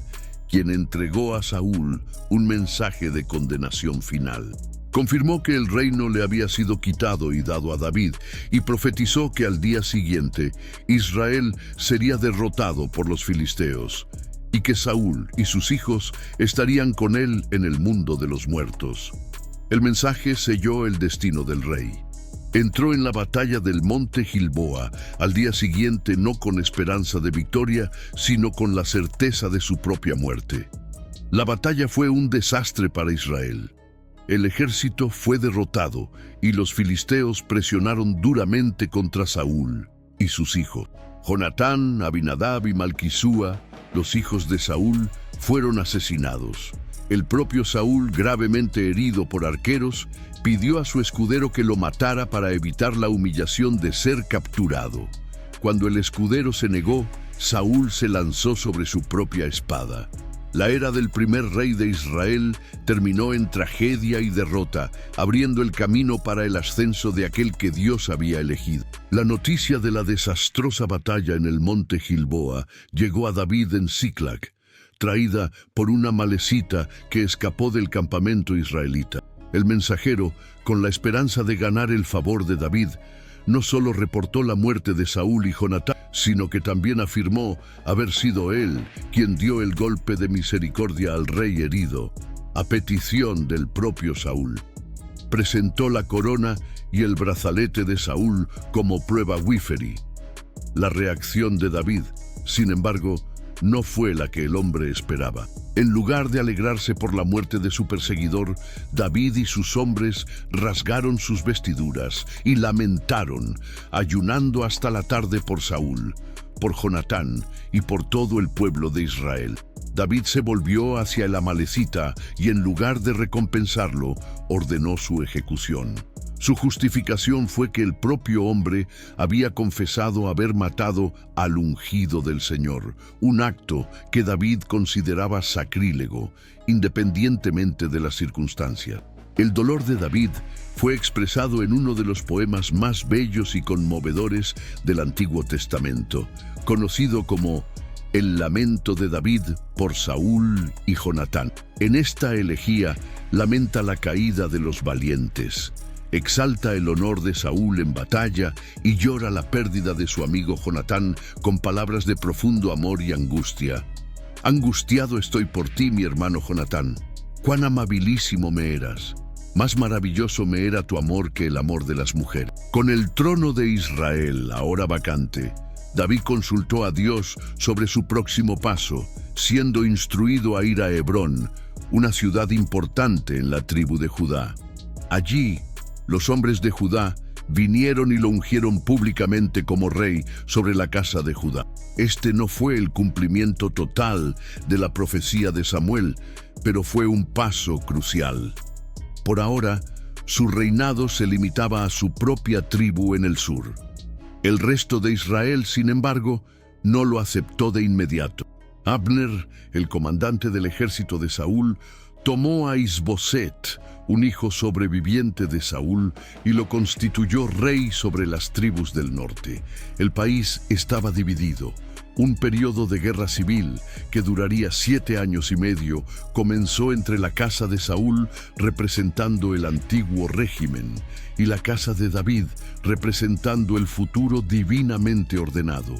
Speaker 1: quien entregó a Saúl un mensaje de condenación final. Confirmó que el reino le había sido quitado y dado a David, y profetizó que al día siguiente Israel sería derrotado por los filisteos, y que Saúl y sus hijos estarían con él en el mundo de los muertos. El mensaje selló el destino del rey. Entró en la batalla del monte Gilboa al día siguiente, no con esperanza de victoria, sino con la certeza de su propia muerte. La batalla fue un desastre para Israel. El ejército fue derrotado y los filisteos presionaron duramente contra Saúl y sus hijos. Jonatán, Abinadab y Malquisúa, los hijos de Saúl, fueron asesinados. El propio Saúl, gravemente herido por arqueros, pidió a su escudero que lo matara para evitar la humillación de ser capturado. Cuando el escudero se negó, Saúl se lanzó sobre su propia espada. La era del primer rey de Israel terminó en tragedia y derrota, abriendo el camino para el ascenso de aquel que Dios había elegido. La noticia de la desastrosa batalla en el monte Gilboa llegó a David en Siclag, traída por una malecita que escapó del campamento israelita. El mensajero, con la esperanza de ganar el favor de David, no solo reportó la muerte de Saúl y Jonatán, sino que también afirmó haber sido él quien dio el golpe de misericordia al rey herido, a petición del propio Saúl. Presentó la corona y el brazalete de Saúl como prueba Wiferi. La reacción de David, sin embargo, no fue la que el hombre esperaba. En lugar de alegrarse por la muerte de su perseguidor, David y sus hombres rasgaron sus vestiduras y lamentaron, ayunando hasta la tarde por Saúl, por Jonatán y por todo el pueblo de Israel. David se volvió hacia el amalecita y, en lugar de recompensarlo, ordenó su ejecución. Su justificación fue que el propio hombre había confesado haber matado al ungido del Señor, un acto que David consideraba sacrílego, independientemente de las circunstancias. El dolor de David fue expresado en uno de los poemas más bellos y conmovedores del Antiguo Testamento, conocido como El lamento de David por Saúl y Jonatán. En esta elegía lamenta la caída de los valientes, exalta el honor de Saúl en batalla y llora la pérdida de su amigo Jonatán con palabras de profundo amor y angustia. Angustiado estoy por ti, mi hermano Jonatán. Cuán amabilísimo me eras. Más maravilloso me era tu amor que el amor de las mujeres. Con el trono de Israel ahora vacante, David consultó a Dios sobre su próximo paso, siendo instruido a ir a Hebrón, una ciudad importante en la tribu de Judá. Allí, los hombres de Judá vinieron y lo ungieron públicamente como rey sobre la casa de Judá. Este no fue el cumplimiento total de la profecía de Samuel, pero fue un paso crucial. Por ahora, su reinado se limitaba a su propia tribu en el sur. El resto de Israel, sin embargo, no lo aceptó de inmediato. Abner, el comandante del ejército de Saúl, tomó a Isboset, un hijo sobreviviente de Saúl, y lo constituyó rey sobre las tribus del norte. El país estaba dividido. Un periodo de guerra civil, que duraría 7 años y medio, comenzó entre la casa de Saúl, representando el antiguo régimen, y la casa de David, representando el futuro divinamente ordenado.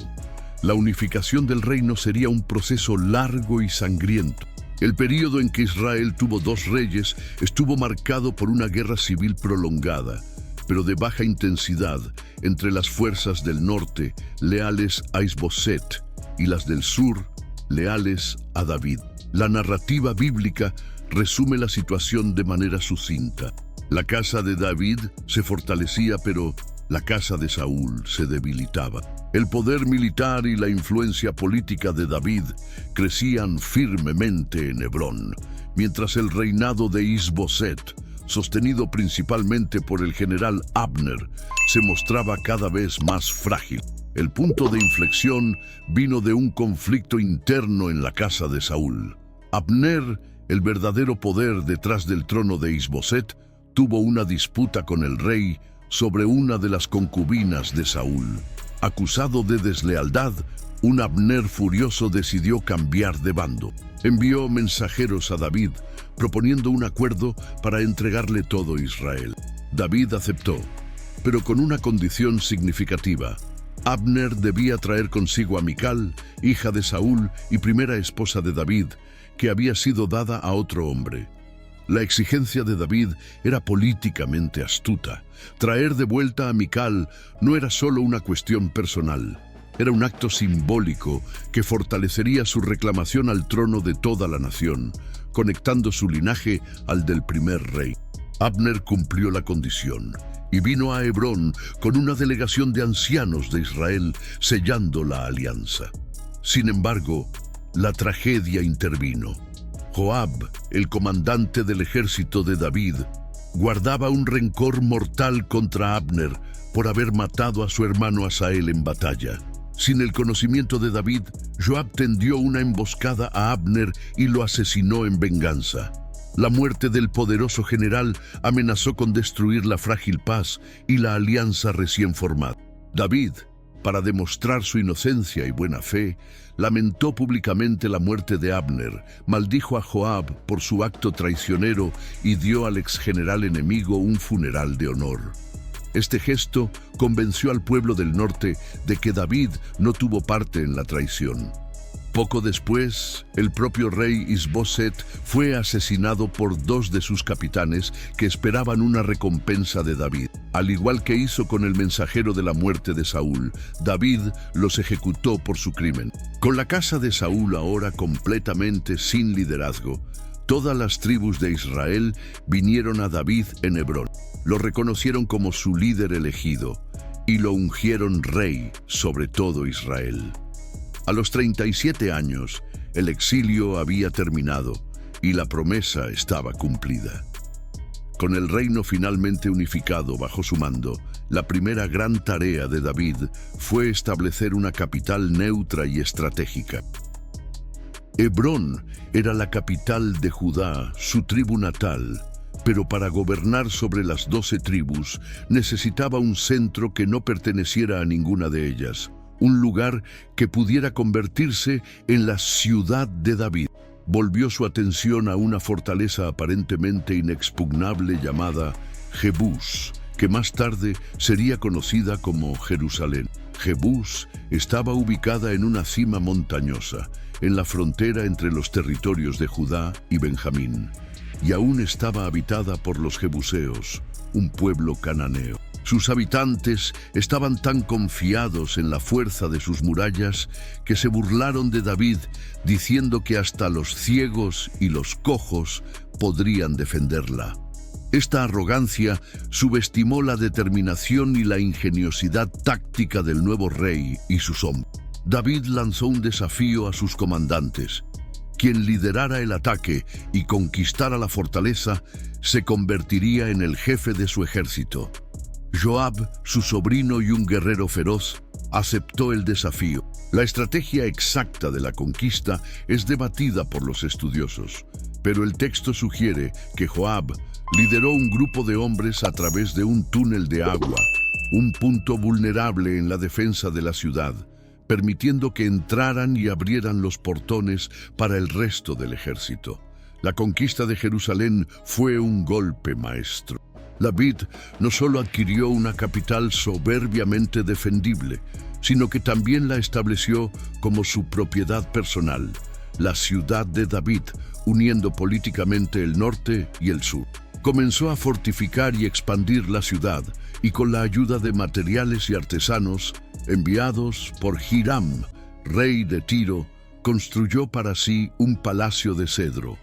Speaker 1: La unificación del reino sería un proceso largo y sangriento. El período en que Israel tuvo 2 reyes estuvo marcado por una guerra civil prolongada, pero de baja intensidad, entre las fuerzas del norte, leales a Isboset, y las del sur, leales a David. La narrativa bíblica resume la situación de manera sucinta. La casa de David se fortalecía, pero la casa de Saúl se debilitaba. El poder militar y la influencia política de David crecían firmemente en Hebrón, mientras el reinado de Isboset, sostenido principalmente por el general Abner, se mostraba cada vez más frágil. El punto de inflexión vino de un conflicto interno en la casa de Saúl. Abner, el verdadero poder detrás del trono de Isboset, tuvo una disputa con el rey sobre una de las concubinas de Saúl. Acusado de deslealtad, un Abner furioso decidió cambiar de bando. Envió mensajeros a David, proponiendo un acuerdo para entregarle todo Israel. David aceptó, pero con una condición significativa. Abner debía traer consigo a Mical, hija de Saúl y primera esposa de David, que había sido dada a otro hombre. La exigencia de David era políticamente astuta. Traer de vuelta a Mical no era solo una cuestión personal, era un acto simbólico que fortalecería su reclamación al trono de toda la nación, conectando su linaje al del primer rey. Abner cumplió la condición y vino a Hebrón con una delegación de ancianos de Israel sellando la alianza. Sin embargo, la tragedia intervino. Joab, el comandante del ejército de David, guardaba un rencor mortal contra Abner por haber matado a su hermano Asael en batalla. Sin el conocimiento de David, Joab tendió una emboscada a Abner y lo asesinó en venganza. La muerte del poderoso general amenazó con destruir la frágil paz y la alianza recién formada. David, para demostrar su inocencia y buena fe, lamentó públicamente la muerte de Abner, maldijo a Joab por su acto traicionero y dio al exgeneral enemigo un funeral de honor. Este gesto convenció al pueblo del norte de que David no tuvo parte en la traición. Poco después, el propio rey Isboset fue asesinado por 2 de sus capitanes que esperaban una recompensa de David. Al igual que hizo con el mensajero de la muerte de Saúl, David los ejecutó por su crimen. Con la casa de Saúl ahora completamente sin liderazgo, todas las tribus de Israel vinieron a David en Hebrón. Lo reconocieron como su líder elegido y lo ungieron rey sobre todo Israel. A los 37 años, el exilio había terminado y la promesa estaba cumplida. Con el reino finalmente unificado bajo su mando, la primera gran tarea de David fue establecer una capital neutra y estratégica. Hebrón era la capital de Judá, su tribu natal, pero para gobernar sobre las 12 tribus necesitaba un centro que no perteneciera a ninguna de ellas. Un lugar que pudiera convertirse en la ciudad de David. Volvió su atención a una fortaleza aparentemente inexpugnable llamada Jebús, que más tarde sería conocida como Jerusalén. Jebús estaba ubicada en una cima montañosa, en la frontera entre los territorios de Judá y Benjamín, y aún estaba habitada por los jebuseos, un pueblo cananeo. Sus habitantes estaban tan confiados en la fuerza de sus murallas que se burlaron de David, diciendo que hasta los ciegos y los cojos podrían defenderla. Esta arrogancia subestimó la determinación y la ingeniosidad táctica del nuevo rey y sus hombres. David lanzó un desafío a sus comandantes: Quien liderara el ataque y conquistara la fortaleza se convertiría en el jefe de su ejército. Joab, su sobrino y un guerrero feroz, aceptó el desafío. La estrategia exacta de la conquista es debatida por los estudiosos, pero el texto sugiere que Joab lideró un grupo de hombres a través de un túnel de agua, un punto vulnerable en la defensa de la ciudad, permitiendo que entraran y abrieran los portones para el resto del ejército. La conquista de Jerusalén fue un golpe maestro. David no solo adquirió una capital soberbiamente defendible, sino que también la estableció como su propiedad personal, la ciudad de David, uniendo políticamente el norte y el sur. Comenzó a fortificar y expandir la ciudad, y con la ayuda de materiales y artesanos enviados por Hiram, rey de Tiro, construyó para sí un palacio de cedro.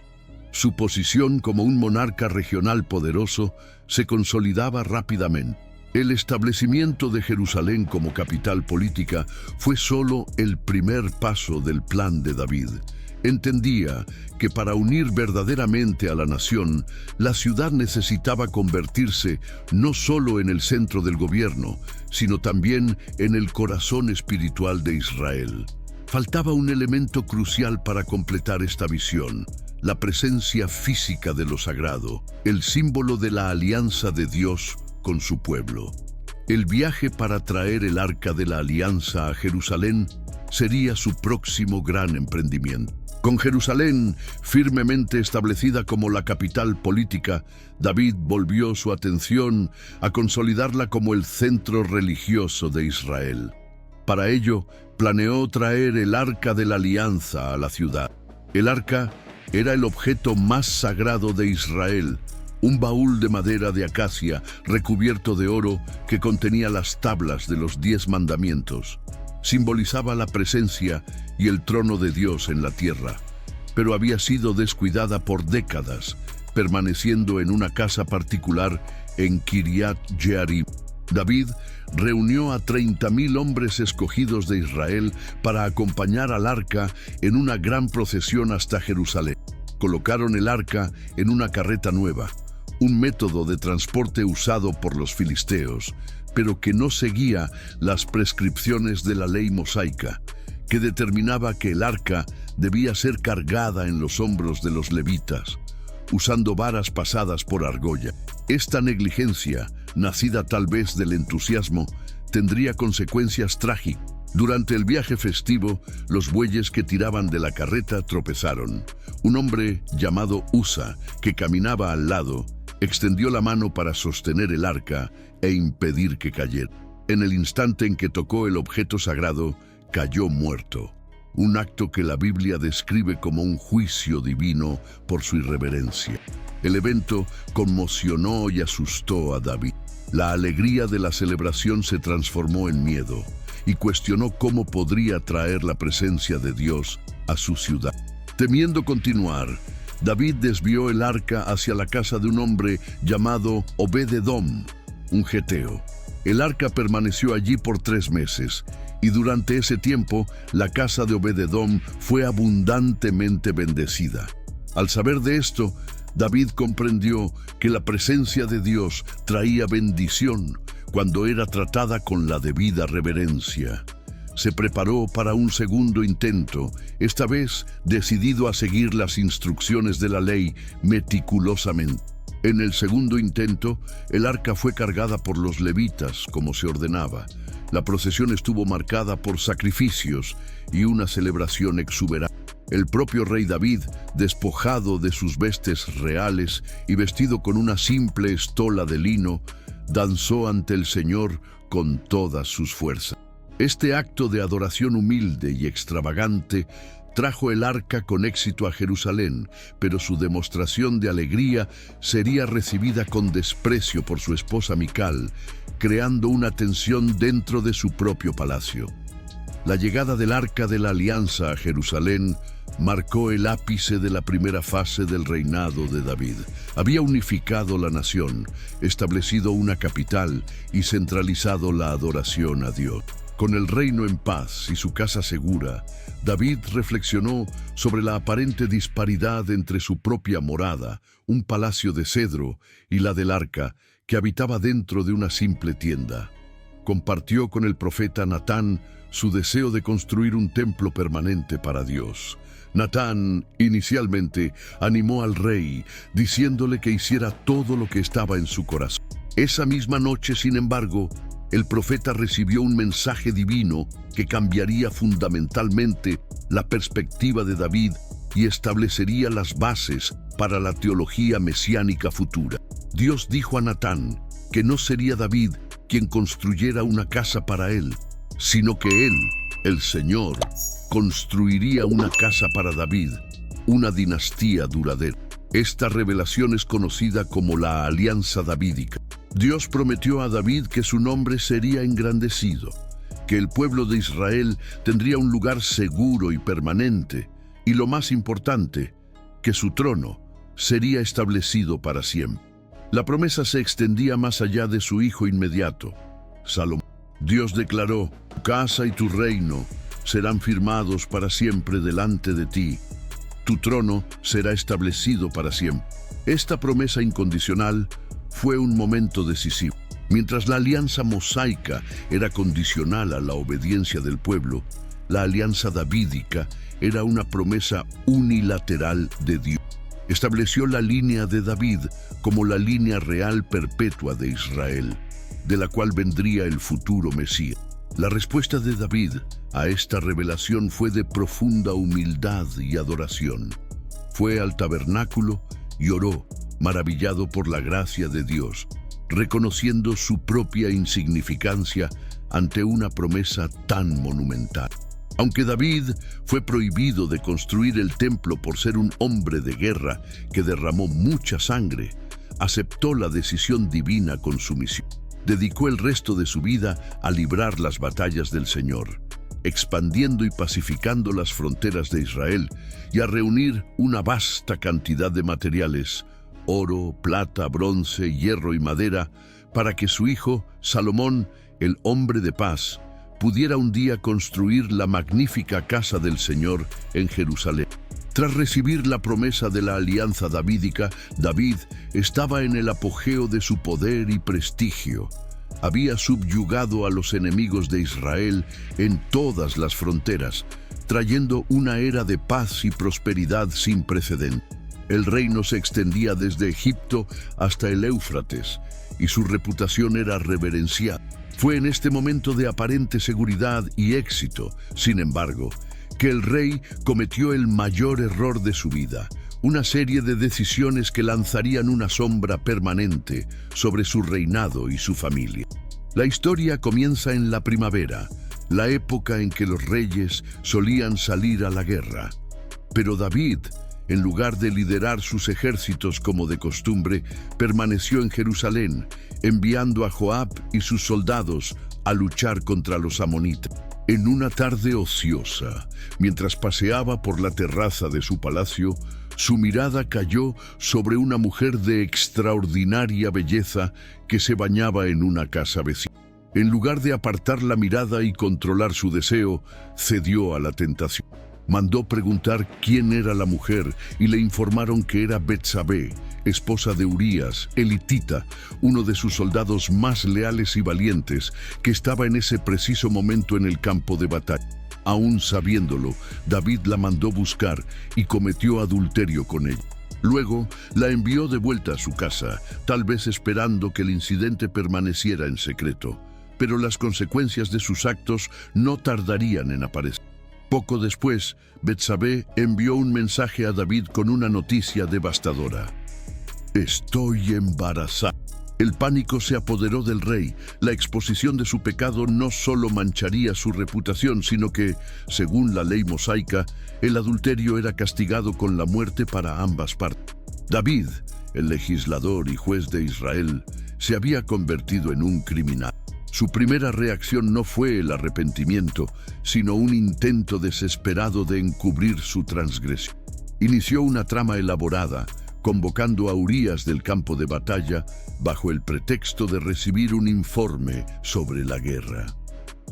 Speaker 1: Su posición como un monarca regional poderoso se consolidaba rápidamente. El establecimiento de Jerusalén como capital política fue solo el primer paso del plan de David. Entendía que para unir verdaderamente a la nación, la ciudad necesitaba convertirse no solo en el centro del gobierno, sino también en el corazón espiritual de Israel. Faltaba un elemento crucial para completar esta visión: la presencia física de lo sagrado, el símbolo de la alianza de Dios con su pueblo. El viaje para traer el Arca de la Alianza a Jerusalén sería su próximo gran emprendimiento. Con Jerusalén firmemente establecida como la capital política, David volvió su atención a consolidarla como el centro religioso de Israel. Para ello, planeó traer el Arca de la Alianza a la ciudad. El Arca era el objeto más sagrado de Israel, un baúl de madera de acacia recubierto de oro que contenía las tablas de los 10 mandamientos. Simbolizaba la presencia y el trono de Dios en la tierra, pero había sido descuidada por décadas, permaneciendo en una casa particular en Kiriat Jearim. David reunió a 30,000 hombres escogidos de Israel para acompañar al arca en una gran procesión hasta Jerusalén. Colocaron el arca en una carreta nueva, un método de transporte usado por los filisteos, pero que no seguía las prescripciones de la ley mosaica, que determinaba que el arca debía ser cargada en los hombros de los levitas, usando varas pasadas por argolla. Esta negligencia, nacida tal vez del entusiasmo, tendría consecuencias trágicas. Durante el viaje festivo, los bueyes que tiraban de la carreta tropezaron. Un hombre llamado Usa, que caminaba al lado, extendió la mano para sostener el arca e impedir que cayera. En el instante en que tocó el objeto sagrado, cayó muerto. Un acto que la Biblia describe como un juicio divino por su irreverencia. El evento conmocionó y asustó a David. La alegría de la celebración se transformó en miedo y cuestionó cómo podría traer la presencia de Dios a su ciudad. Temiendo continuar, David desvió el arca hacia la casa de un hombre llamado Obed-Edom, un geteo. El arca permaneció allí por 3 meses, y durante ese tiempo la casa de Obed-Edom fue abundantemente bendecida. Al saber de esto, David comprendió que la presencia de Dios traía bendición cuando era tratada con la debida reverencia. Se preparó para un segundo intento, esta vez decidido a seguir las instrucciones de la ley meticulosamente. En el segundo intento, el arca fue cargada por los levitas, como se ordenaba. La procesión estuvo marcada por sacrificios y una celebración exuberante. El propio rey David, despojado de sus vestes reales y vestido con una simple estola de lino, danzó ante el Señor con todas sus fuerzas. Este acto de adoración humilde y extravagante trajo el arca con éxito a Jerusalén, pero su demostración de alegría sería recibida con desprecio por su esposa Mical, creando una tensión dentro de su propio palacio. La llegada del Arca de la Alianza a Jerusalén marcó el ápice de la primera fase del reinado de David. Había unificado la nación, establecido una capital y centralizado la adoración a Dios. Con el reino en paz y su casa segura, David reflexionó sobre la aparente disparidad entre su propia morada, un palacio de cedro, y la del arca, que habitaba dentro de una simple tienda. Compartió con el profeta Natán su deseo de construir un templo permanente para Dios. Natán, inicialmente, animó al rey, diciéndole que hiciera todo lo que estaba en su corazón. Esa misma noche, sin embargo, el profeta recibió un mensaje divino que cambiaría fundamentalmente la perspectiva de David y establecería las bases para la teología mesiánica futura. Dios dijo a Natán que no sería David quien construyera una casa para él, sino que él, el Señor, construiría una casa para David, una dinastía duradera. Esta revelación es conocida como la Alianza Davídica. Dios prometió a David que su nombre sería engrandecido, que el pueblo de Israel tendría un lugar seguro y permanente, y lo más importante, que su trono sería establecido para siempre. La promesa se extendía más allá de su hijo inmediato, Salomón. Dios declaró: "Tu casa y tu reino serán firmados para siempre delante de ti. Tu trono será establecido para siempre". Esta promesa incondicional fue un momento decisivo. Mientras la alianza mosaica era condicional a la obediencia del pueblo, la alianza davídica era una promesa unilateral de Dios. Estableció la línea de David como la línea real perpetua de Israel, de la cual vendría el futuro Mesías. La respuesta de David a esta revelación fue de profunda humildad y adoración. Fue al tabernáculo y oró, maravillado por la gracia de Dios, reconociendo su propia insignificancia ante una promesa tan monumental. Aunque David fue prohibido de construir el templo por ser un hombre de guerra que derramó mucha sangre, aceptó la decisión divina con sumisión. Dedicó el resto de su vida a librar las batallas del Señor, expandiendo y pacificando las fronteras de Israel y a reunir una vasta cantidad de materiales, oro, plata, bronce, hierro y madera, para que su hijo, Salomón, el hombre de paz, pudiera un día construir la magnífica casa del Señor en Jerusalén. Tras recibir la promesa de la alianza davídica, David estaba en el apogeo de su poder y prestigio. Había subyugado a los enemigos de Israel en todas las fronteras, trayendo una era de paz y prosperidad sin precedentes. El reino se extendía desde Egipto hasta el Éufrates, y su reputación era reverenciada. Fue en este momento de aparente seguridad y éxito, sin embargo, que el rey cometió el mayor error de su vida, una serie de decisiones que lanzarían una sombra permanente sobre su reinado y su familia. La historia comienza en la primavera, la época en que los reyes solían salir a la guerra. Pero David, en lugar de liderar sus ejércitos como de costumbre, permaneció en Jerusalén, enviando a Joab y sus soldados a luchar contra los amonitas. En una tarde ociosa, mientras paseaba por la terraza de su palacio, su mirada cayó sobre una mujer de extraordinaria belleza que se bañaba en una casa vecina. En lugar de apartar la mirada y controlar su deseo, cedió a la tentación. Mandó preguntar quién era la mujer y le informaron que era Betsabé, esposa de Urías, elitita, uno de sus soldados más leales y valientes, que estaba en ese preciso momento en el campo de batalla. Aún sabiéndolo, David la mandó buscar y cometió adulterio con ella. Luego la envió de vuelta a su casa, tal vez esperando que el incidente permaneciera en secreto. Pero las consecuencias de sus actos no tardarían en aparecer. Poco después, Betsabé envió un mensaje a David con una noticia devastadora. «Estoy embarazada». El pánico se apoderó del rey. La exposición de su pecado no solo mancharía su reputación, sino que, según la ley mosaica, el adulterio era castigado con la muerte para ambas partes. David, el legislador y juez de Israel, se había convertido en un criminal. Su primera reacción no fue el arrepentimiento, sino un intento desesperado de encubrir su transgresión. Inició una trama elaborada, convocando a Urías del campo de batalla bajo el pretexto de recibir un informe sobre la guerra.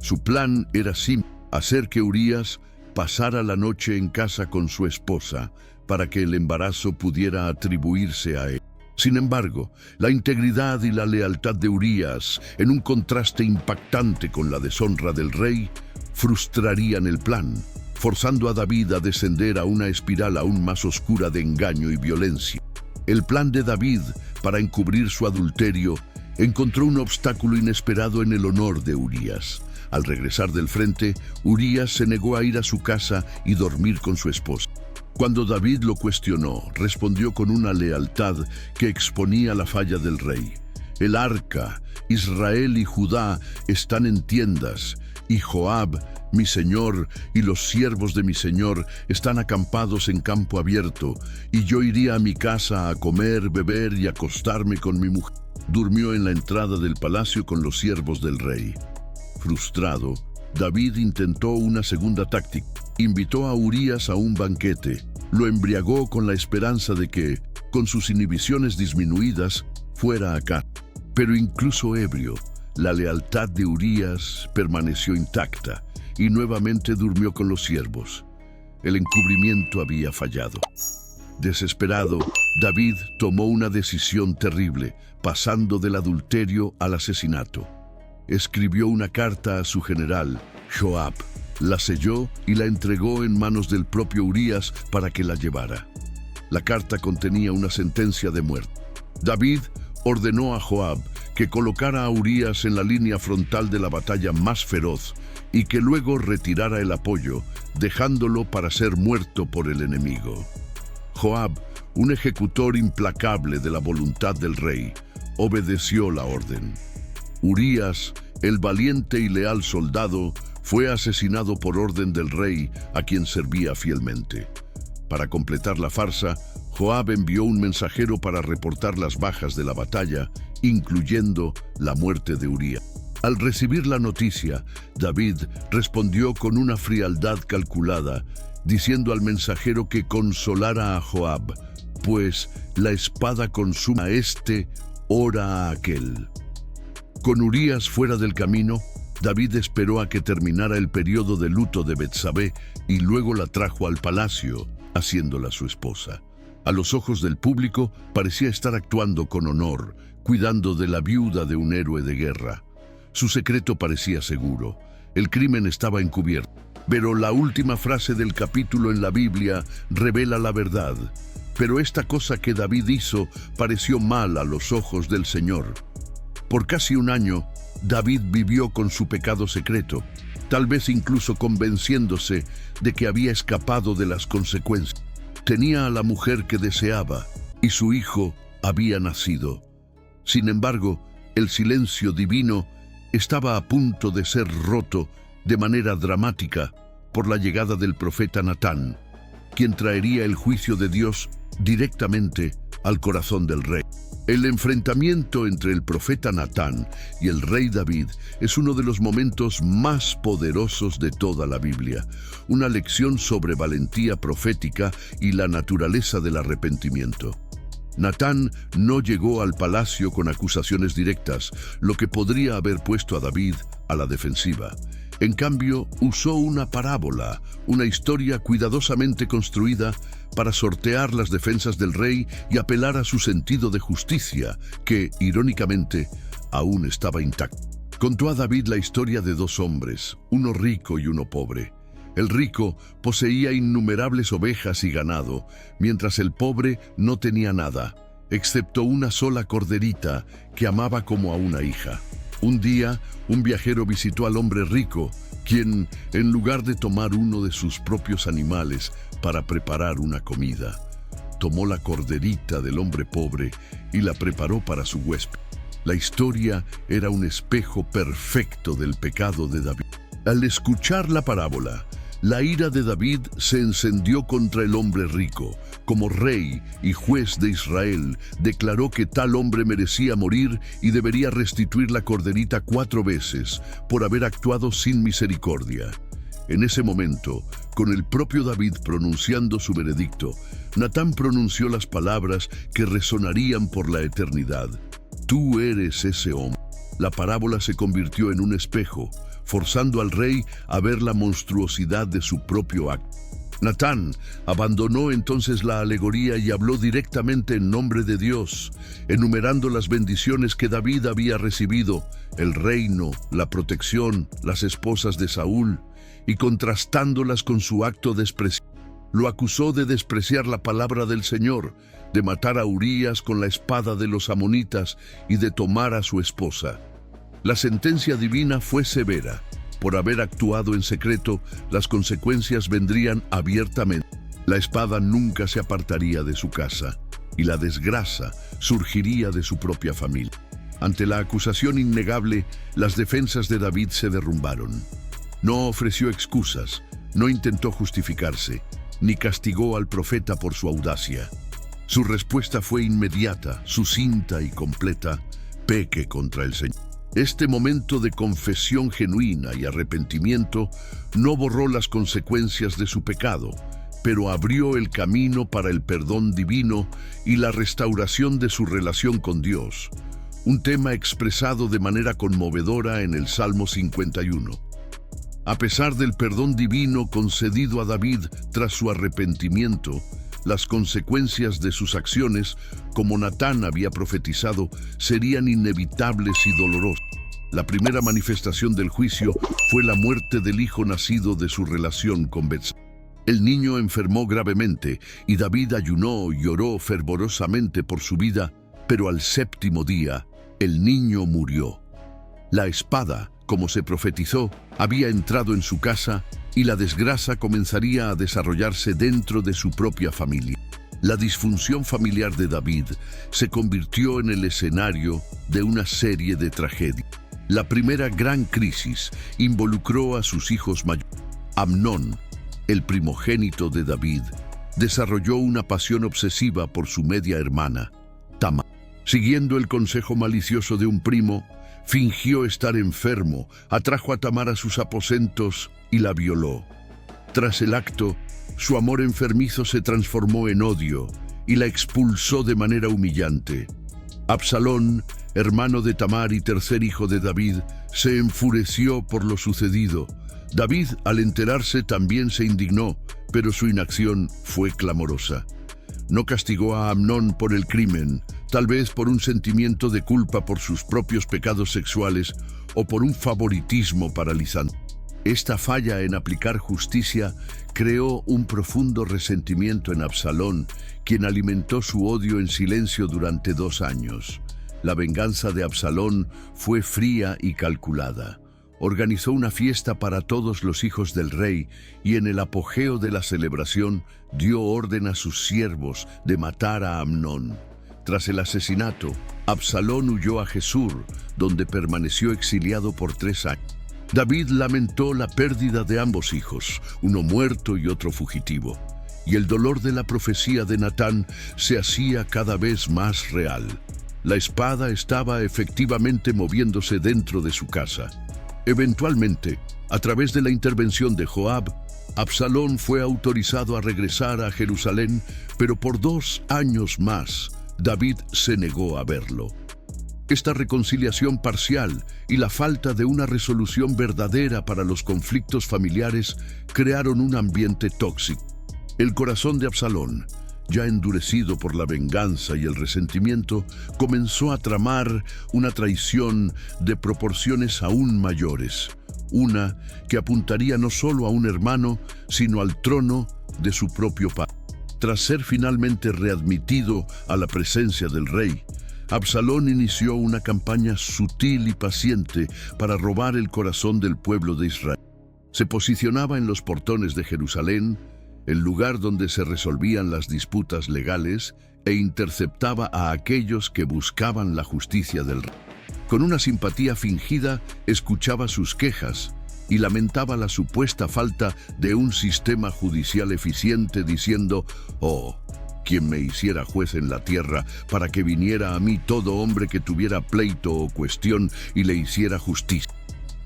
Speaker 1: Su plan era simple: hacer que Urías pasara la noche en casa con su esposa para que el embarazo pudiera atribuirse a él. Sin embargo, la integridad y la lealtad de Urías, en un contraste impactante con la deshonra del rey, frustrarían el plan, forzando a David a descender a una espiral aún más oscura de engaño y violencia. El plan de David para encubrir su adulterio encontró un obstáculo inesperado en el honor de Urías. Al regresar del frente, Urías se negó a ir a su casa y dormir con su esposa. Cuando David lo cuestionó, respondió con una lealtad que exponía la falla del rey. El arca, Israel y Judá están en tiendas, y Joab, mi señor, y los siervos de mi señor están acampados en campo abierto, y yo iría a mi casa a comer, beber y acostarme con mi mujer. Durmió en la entrada del palacio con los siervos del rey. Frustrado, David intentó una segunda táctica. Invitó a Urías a un banquete, lo embriagó con la esperanza de que, con sus inhibiciones disminuidas, fuera a casa. Pero incluso ebrio, la lealtad de Urías permaneció intacta y nuevamente durmió con los siervos. El encubrimiento había fallado. Desesperado, David tomó una decisión terrible, pasando del adulterio al asesinato. Escribió una carta a su general, Joab, la selló y la entregó en manos del propio Urías para que la llevara. La carta contenía una sentencia de muerte. David ordenó a Joab que colocara a Urías en la línea frontal de la batalla más feroz y que luego retirara el apoyo, dejándolo para ser muerto por el enemigo. Joab, un ejecutor implacable de la voluntad del rey, obedeció la orden. Urías, el valiente y leal soldado, fue asesinado por orden del rey, a quien servía fielmente. Para completar la farsa, Joab envió un mensajero para reportar las bajas de la batalla, incluyendo la muerte de Urías. Al recibir la noticia, David respondió con una frialdad calculada, diciendo al mensajero que consolara a Joab, pues la espada consuma a este, ora a aquel. Con Urías fuera del camino, David esperó a que terminara el periodo de luto de Betsabé y luego la trajo al palacio, haciéndola su esposa. A los ojos del público parecía estar actuando con honor, cuidando de la viuda de un héroe de guerra. Su secreto parecía seguro, el crimen estaba encubierto. Pero la última frase del capítulo en la Biblia revela la verdad. Pero esta cosa que David hizo pareció mal a los ojos del Señor. Por casi un año, David vivió con su pecado secreto, tal vez incluso convenciéndose de que había escapado de las consecuencias. Tenía a la mujer que deseaba y su hijo había nacido. Sin embargo, el silencio divino estaba a punto de ser roto de manera dramática por la llegada del profeta Natán, quien traería el juicio de Dios directamente al corazón del rey. El enfrentamiento entre el profeta Natán y el rey David es uno de los momentos más poderosos de toda la Biblia, una lección sobre valentía profética y la naturaleza del arrepentimiento. Natán no llegó al palacio con acusaciones directas, lo que podría haber puesto a David a la defensiva. En cambio, usó una parábola, una historia cuidadosamente construida para sortear las defensas del rey y apelar a su sentido de justicia, que, irónicamente, aún estaba intacto. Contó a David la historia de dos hombres, uno rico y uno pobre. El rico poseía innumerables ovejas y ganado, mientras el pobre no tenía nada, excepto una sola corderita que amaba como a una hija. Un día, un viajero visitó al hombre rico, quien, en lugar de tomar uno de sus propios animales para preparar una comida, tomó la corderita del hombre pobre y la preparó para su huésped. La historia era un espejo perfecto del pecado de David. Al escuchar la parábola, la ira de David se encendió contra el hombre rico. Como rey y juez de Israel, declaró que tal hombre merecía morir y debería restituir la corderita 4 veces por haber actuado sin misericordia. En ese momento, con el propio David pronunciando su veredicto, Natán pronunció las palabras que resonarían por la eternidad. Tú eres ese hombre. La parábola se convirtió en un espejo, forzando al rey a ver la monstruosidad de su propio acto. Natán abandonó entonces la alegoría y habló directamente en nombre de Dios, enumerando las bendiciones que David había recibido, el reino, la protección, las esposas de Saúl, y contrastándolas con su acto despreciable. Lo acusó de despreciar la palabra del Señor, de matar a Urías con la espada de los amonitas y de tomar a su esposa. La sentencia divina fue severa. Por haber actuado en secreto, las consecuencias vendrían abiertamente. La espada nunca se apartaría de su casa, y la desgracia surgiría de su propia familia. Ante la acusación innegable, las defensas de David se derrumbaron. No ofreció excusas, no intentó justificarse, ni castigó al profeta por su audacia. Su respuesta fue inmediata, sucinta y completa: peque contra el Señor. Este momento de confesión genuina y arrepentimiento no borró las consecuencias de su pecado, pero abrió el camino para el perdón divino y la restauración de su relación con Dios, un tema expresado de manera conmovedora en el Salmo 51. A pesar del perdón divino concedido a David tras su arrepentimiento, las consecuencias de sus acciones, como Natán había profetizado, serían inevitables y dolorosas. La primera manifestación del juicio fue la muerte del hijo nacido de su relación con Betsabé. El niño enfermó gravemente y David ayunó y oró fervorosamente por su vida, pero al séptimo día el niño murió. La espada, como se profetizó, había entrado en su casa y la desgracia comenzaría a desarrollarse dentro de su propia familia. La disfunción familiar de David se convirtió en el escenario de una serie de tragedias. La primera gran crisis involucró a sus hijos mayores. Amnón, el primogénito de David, desarrolló una pasión obsesiva por su media hermana, Tamar. Siguiendo el consejo malicioso de un primo, fingió estar enfermo, atrajo a Tamar a sus aposentos y la violó. Tras el acto, su amor enfermizo se transformó en odio y la expulsó de manera humillante. Absalón, hermano de Tamar y tercer hijo de David, se enfureció por lo sucedido. David, al enterarse, también se indignó, pero su inacción fue clamorosa. No castigó a Amnón por el crimen, tal vez por un sentimiento de culpa por sus propios pecados sexuales o por un favoritismo paralizante. Esta falla en aplicar justicia creó un profundo resentimiento en Absalón, quien alimentó su odio en silencio durante 2 años. La venganza de Absalón fue fría y calculada. Organizó una fiesta para todos los hijos del rey y en el apogeo de la celebración dio orden a sus siervos de matar a Amnón. Tras el asesinato, Absalón huyó a Gesur, donde permaneció exiliado por 3 años. David lamentó la pérdida de ambos hijos, uno muerto y otro fugitivo, y el dolor de la profecía de Natán se hacía cada vez más real. La espada estaba efectivamente moviéndose dentro de su casa. Eventualmente, a través de la intervención de Joab, Absalón fue autorizado a regresar a Jerusalén, pero por 2 años más, David se negó a verlo. Esta reconciliación parcial y la falta de una resolución verdadera para los conflictos familiares crearon un ambiente tóxico. El corazón de Absalón, ya endurecido por la venganza y el resentimiento, comenzó a tramar una traición de proporciones aún mayores, una que apuntaría no solo a un hermano, sino al trono de su propio padre. Tras ser finalmente readmitido a la presencia del rey, Absalón inició una campaña sutil y paciente para robar el corazón del pueblo de Israel. Se posicionaba en los portones de Jerusalén, el lugar donde se resolvían las disputas legales, e interceptaba a aquellos que buscaban la justicia del rey. Con una simpatía fingida, escuchaba sus quejas y lamentaba la supuesta falta de un sistema judicial eficiente, diciendo: «Oh, quien me hiciera juez en la tierra, para que viniera a mí todo hombre que tuviera pleito o cuestión y le hiciera justicia».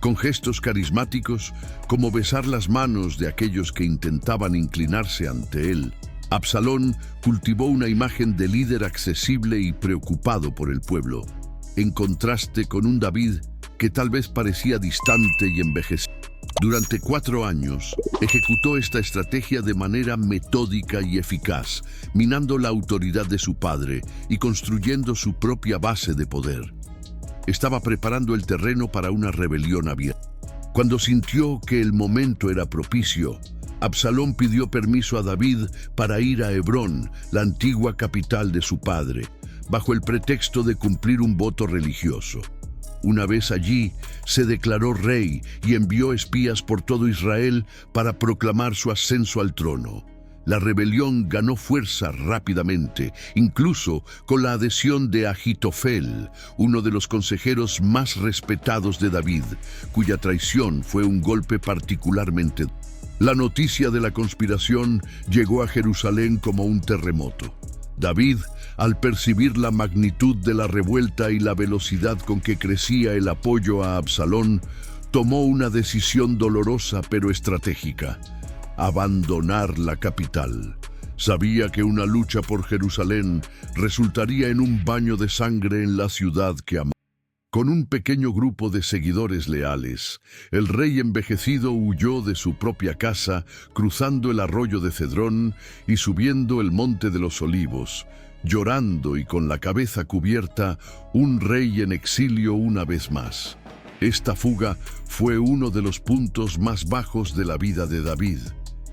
Speaker 1: Con gestos carismáticos, como besar las manos de aquellos que intentaban inclinarse ante él, Absalón cultivó una imagen de líder accesible y preocupado por el pueblo, en contraste con un David que tal vez parecía distante y envejecido. Durante 4 años, ejecutó esta estrategia de manera metódica y eficaz, minando la autoridad de su padre y construyendo su propia base de poder. Estaba preparando el terreno para una rebelión abierta. Cuando sintió que el momento era propicio, Absalón pidió permiso a David para ir a Hebrón, la antigua capital de su padre, bajo el pretexto de cumplir un voto religioso. Una vez allí, se declaró rey y envió espías por todo Israel para proclamar su ascenso al trono. La rebelión ganó fuerza rápidamente, incluso con la adhesión de Ahitofel, uno de los consejeros más respetados de David, cuya traición fue un golpe particularmente duro. La noticia de la conspiración llegó a Jerusalén como un terremoto. David, al percibir la magnitud de la revuelta y la velocidad con que crecía el apoyo a Absalón, tomó una decisión dolorosa pero estratégica: abandonar la capital. Sabía que una lucha por Jerusalén resultaría en un baño de sangre en la ciudad que amaba. Con un pequeño grupo de seguidores leales, el rey envejecido huyó de su propia casa, cruzando el arroyo de Cedrón y subiendo el monte de los Olivos, llorando y con la cabeza cubierta, un rey en exilio una vez más. Esta fuga fue uno de los puntos más bajos de la vida de David.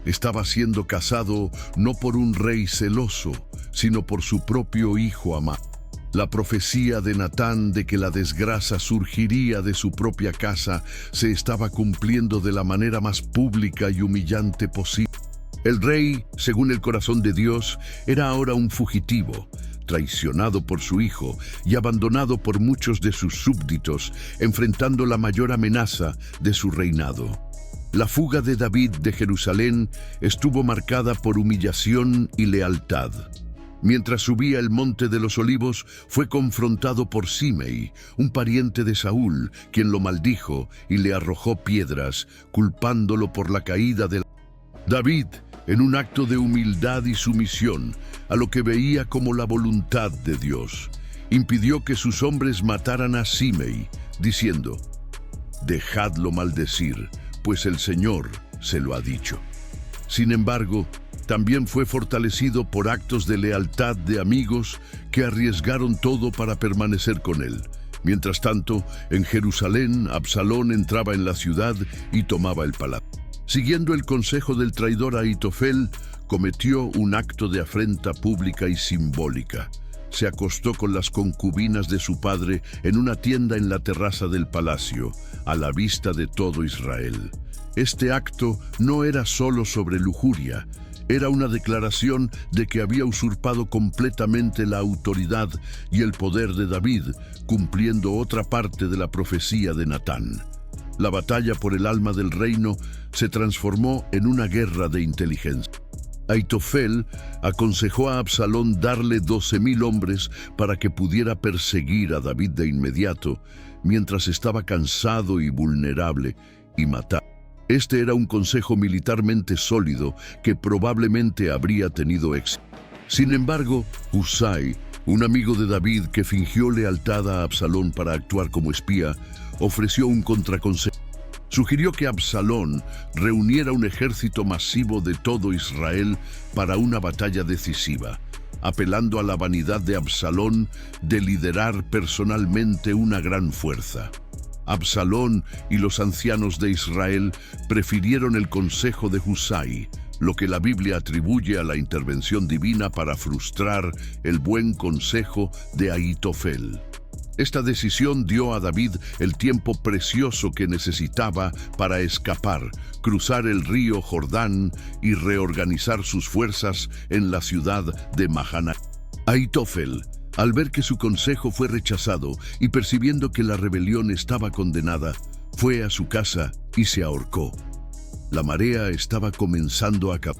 Speaker 1: Estaba siendo casado no por un rey celoso, sino por su propio hijo amado. La profecía de Natán de que la desgracia surgiría de su propia casa se estaba cumpliendo de la manera más pública y humillante posible. El rey, según el corazón de Dios, era ahora un fugitivo, traicionado por su hijo y abandonado por muchos de sus súbditos, enfrentando la mayor amenaza de su reinado. La fuga de David de Jerusalén estuvo marcada por humillación y lealtad. Mientras subía el monte de los Olivos, fue confrontado por Simei, un pariente de Saúl, quien lo maldijo y le arrojó piedras, culpándolo por la caída de David, en un acto de humildad y sumisión a lo que veía como la voluntad de Dios, impidió que sus hombres mataran a Simei, diciendo: «Dejadlo maldecir, pues el Señor se lo ha dicho». Sin embargo, también fue fortalecido por actos de lealtad de amigos que arriesgaron todo para permanecer con él. Mientras tanto, en Jerusalén, Absalón entraba en la ciudad y tomaba el palacio. Siguiendo el consejo del traidor Ahitofel, cometió un acto de afrenta pública y simbólica. Se acostó con las concubinas de su padre en una tienda en la terraza del palacio, a la vista de todo Israel. Este acto no era solo sobre lujuria, era una declaración de que había usurpado completamente la autoridad y el poder de David, cumpliendo otra parte de la profecía de Natán. La batalla por el alma del reino se transformó en una guerra de inteligencia. Ahitofel aconsejó a Absalón darle 12,000 hombres para que pudiera perseguir a David de inmediato, mientras estaba cansado y vulnerable, y matar. Este era un consejo militarmente sólido que probablemente habría tenido éxito. Sin embargo, Husai, un amigo de David que fingió lealtad a Absalón para actuar como espía, ofreció un contraconsejo. Sugirió que Absalón reuniera un ejército masivo de todo Israel para una batalla decisiva, apelando a la vanidad de Absalón de liderar personalmente una gran fuerza. Absalón y los ancianos de Israel prefirieron el consejo de Husai, lo que la Biblia atribuye a la intervención divina para frustrar el buen consejo de Ahitofel. Esta decisión dio a David el tiempo precioso que necesitaba para escapar, cruzar el río Jordán y reorganizar sus fuerzas en la ciudad de Mahanaim. Ahitofel, al ver que su consejo fue rechazado y percibiendo que la rebelión estaba condenada, fue a su casa y se ahorcó. La marea estaba comenzando a caer.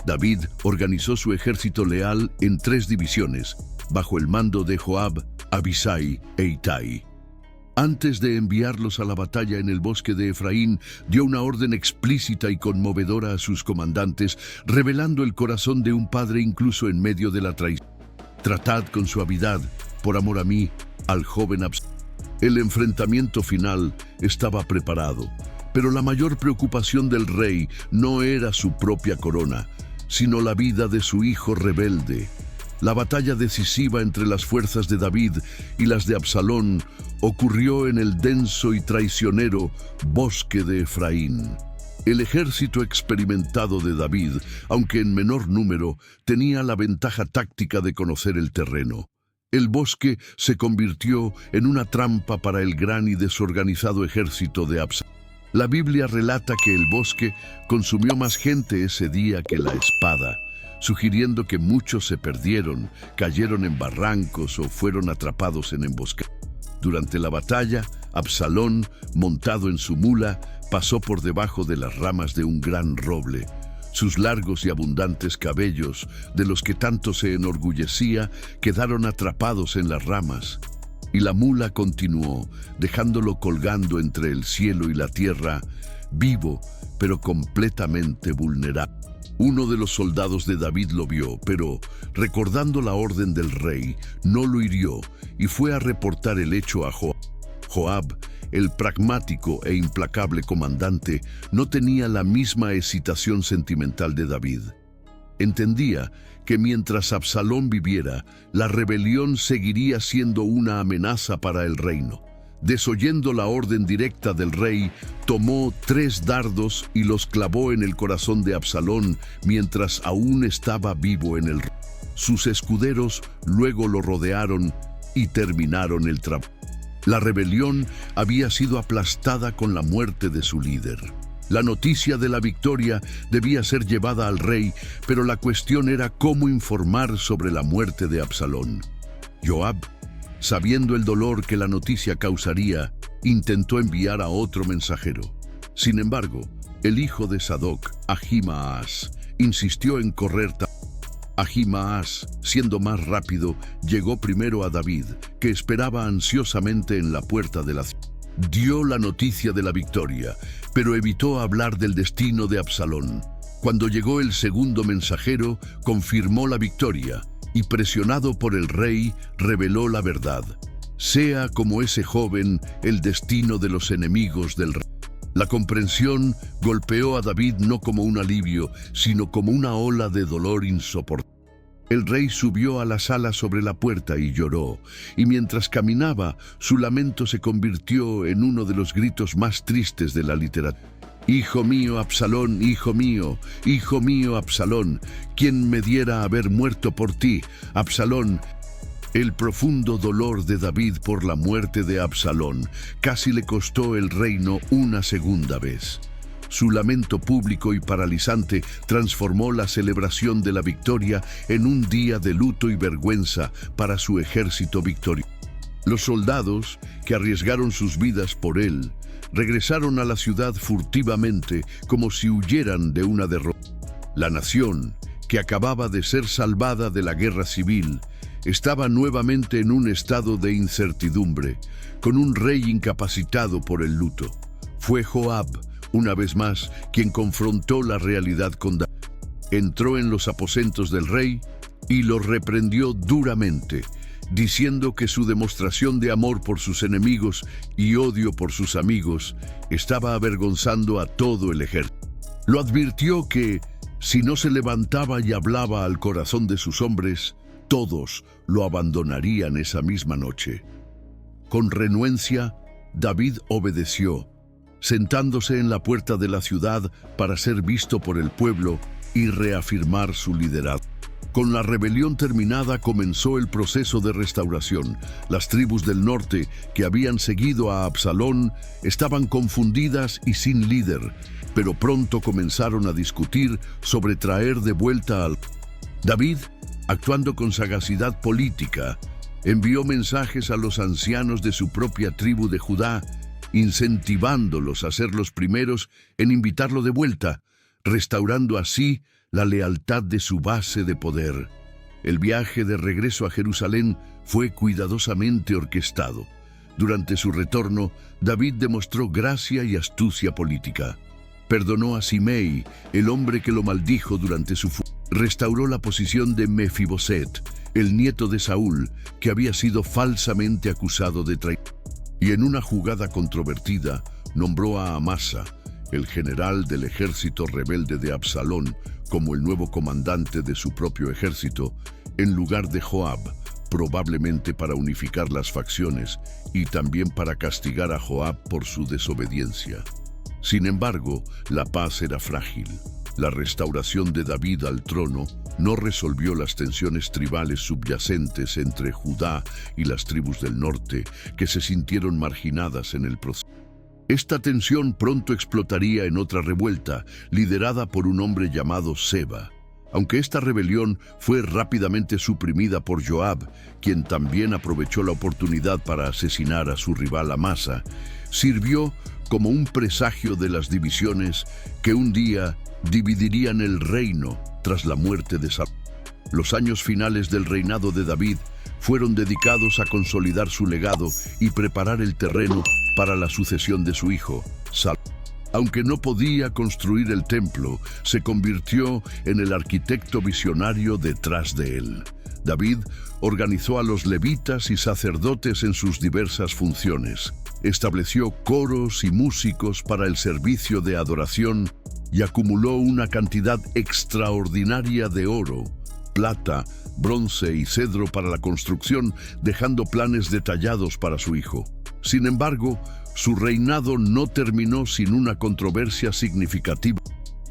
Speaker 1: David organizó su ejército leal en 3 divisiones, bajo el mando de Joab, Abisai e Itai. Antes de enviarlos a la batalla en el bosque de Efraín, dio una orden explícita y conmovedora a sus comandantes, revelando el corazón de un padre incluso en medio de la traición. Tratad con suavidad, por amor a mí, al joven Absalón. El enfrentamiento final estaba preparado, pero la mayor preocupación del rey no era su propia corona, sino la vida de su hijo rebelde. La batalla decisiva entre las fuerzas de David y las de Absalón ocurrió en el denso y traicionero bosque de Efraín. El ejército experimentado de David, aunque en menor número, tenía la ventaja táctica de conocer el terreno. El bosque se convirtió en una trampa para el gran y desorganizado ejército de Absalón. La Biblia relata que el bosque consumió más gente ese día que la espada, sugiriendo que muchos se perdieron, cayeron en barrancos o fueron atrapados en emboscadas. Durante la batalla, Absalón, montado en su mula, pasó por debajo de las ramas de un gran roble. Sus largos y abundantes cabellos, de los que tanto se enorgullecía, quedaron atrapados en las ramas. Y la mula continuó, dejándolo colgando entre el cielo y la tierra, vivo, pero completamente vulnerable. Uno de los soldados de David lo vio, pero, recordando la orden del rey, no lo hirió y fue a reportar el hecho a Joab. Joab, el pragmático e implacable comandante, no tenía la misma excitación sentimental de David. Entendía que mientras Absalón viviera, la rebelión seguiría siendo una amenaza para el reino. Desoyendo la orden directa del rey, tomó 3 dardos y los clavó en el corazón de Absalón mientras aún estaba vivo en el reino. Sus escuderos luego lo rodearon y terminaron el trabajo. La rebelión había sido aplastada con la muerte de su líder. La noticia de la victoria debía ser llevada al rey, pero la cuestión era cómo informar sobre la muerte de Absalón. Joab, sabiendo el dolor que la noticia causaría, intentó enviar a otro mensajero. Sin embargo, el hijo de Sadoc, Ahimaas, insistió en correr. Ahimaas, siendo más rápido, llegó primero a David, que esperaba ansiosamente en la puerta de la ciudad. Dio la noticia de la victoria, pero evitó hablar del destino de Absalón. Cuando llegó el segundo mensajero, confirmó la victoria y, presionado por el rey, reveló la verdad. Sea como ese joven, el destino de los enemigos del rey. La comprensión golpeó a David no como un alivio, sino como una ola de dolor insoportable. El rey subió a la sala sobre la puerta y lloró, y mientras caminaba, su lamento se convirtió en uno de los gritos más tristes de la literatura. Hijo mío, Absalón, hijo mío, Absalón, ¿quién me diera haber muerto por ti, Absalón? El profundo dolor de David por la muerte de Absalón casi le costó el reino una segunda vez. Su lamento público y paralizante transformó la celebración de la victoria en un día de luto y vergüenza para su ejército victorioso. Los soldados, que arriesgaron sus vidas por él, regresaron a la ciudad furtivamente como si huyeran de una derrota. La nación, que acababa de ser salvada de la guerra civil, estaba nuevamente en un estado de incertidumbre, con un rey incapacitado por el luto. Fue Joab, una vez más, quien confrontó la realidad con David. Entró en los aposentos del rey y lo reprendió duramente, diciendo que su demostración de amor por sus enemigos y odio por sus amigos estaba avergonzando a todo el ejército. Lo advirtió que, si no se levantaba y hablaba al corazón de sus hombres, todos lo abandonarían esa misma noche. Con renuencia, David obedeció, sentándose en la puerta de la ciudad para ser visto por el pueblo y reafirmar su liderazgo. Con la rebelión terminada comenzó el proceso de restauración. Las tribus del norte, que habían seguido a Absalón, estaban confundidas y sin líder, pero pronto comenzaron a discutir sobre traer de vuelta al... David, actuando con sagacidad política, envió mensajes a los ancianos de su propia tribu de Judá, incentivándolos a ser los primeros en invitarlo de vuelta, restaurando así la lealtad de su base de poder. El viaje de regreso a Jerusalén fue cuidadosamente orquestado. Durante su retorno, David demostró gracia y astucia política. Perdonó a Simei, el hombre que lo maldijo durante su fuga. Restauró la posición de Mefiboset, el nieto de Saúl, que había sido falsamente acusado de traición. y en una jugada controvertida nombró a Amasa, el general del ejército rebelde de Absalón, como el nuevo comandante de su propio ejército, en lugar de Joab, probablemente para unificar las facciones y también para castigar a Joab por su desobediencia. Sin embargo, la paz era frágil. La restauración de David al trono no resolvió las tensiones tribales subyacentes entre Judá y las tribus del norte, que se sintieron marginadas en el proceso. Esta tensión pronto explotaría en otra revuelta, liderada por un hombre llamado Seba. Aunque esta rebelión fue rápidamente suprimida por Joab, quien también aprovechó la oportunidad para asesinar a su rival Amasa, sirvió como un presagio de las divisiones que un día dividirían el reino tras la muerte de Saúl. Los años finales del reinado de David fueron dedicados a consolidar su legado y preparar el terreno para la sucesión de su hijo, Salomón. Aunque no podía construir el templo, se convirtió en el arquitecto visionario detrás de él. David organizó a los levitas y sacerdotes en sus diversas funciones. Estableció coros y músicos para el servicio de adoración y acumuló una cantidad extraordinaria de oro, plata, bronce y cedro para la construcción, dejando planes detallados para su hijo. Sin embargo, su reinado no terminó sin una controversia significativa.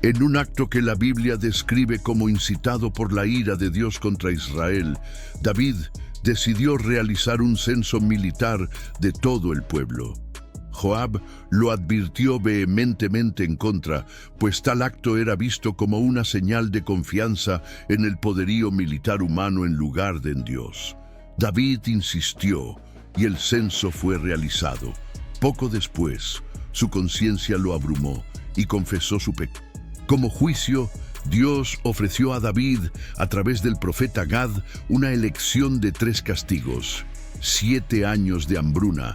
Speaker 1: En un acto que la Biblia describe como incitado por la ira de Dios contra Israel, David decidió realizar un censo militar de todo el pueblo. Joab lo advirtió vehementemente en contra, pues tal acto era visto como una señal de confianza en el poderío militar humano en lugar de en Dios. David insistió y el censo fue realizado. Poco después, su conciencia lo abrumó y confesó su pecado. Como juicio, Dios ofreció a David, a través del profeta Gad, una elección de 3 castigos: 7 años de hambruna,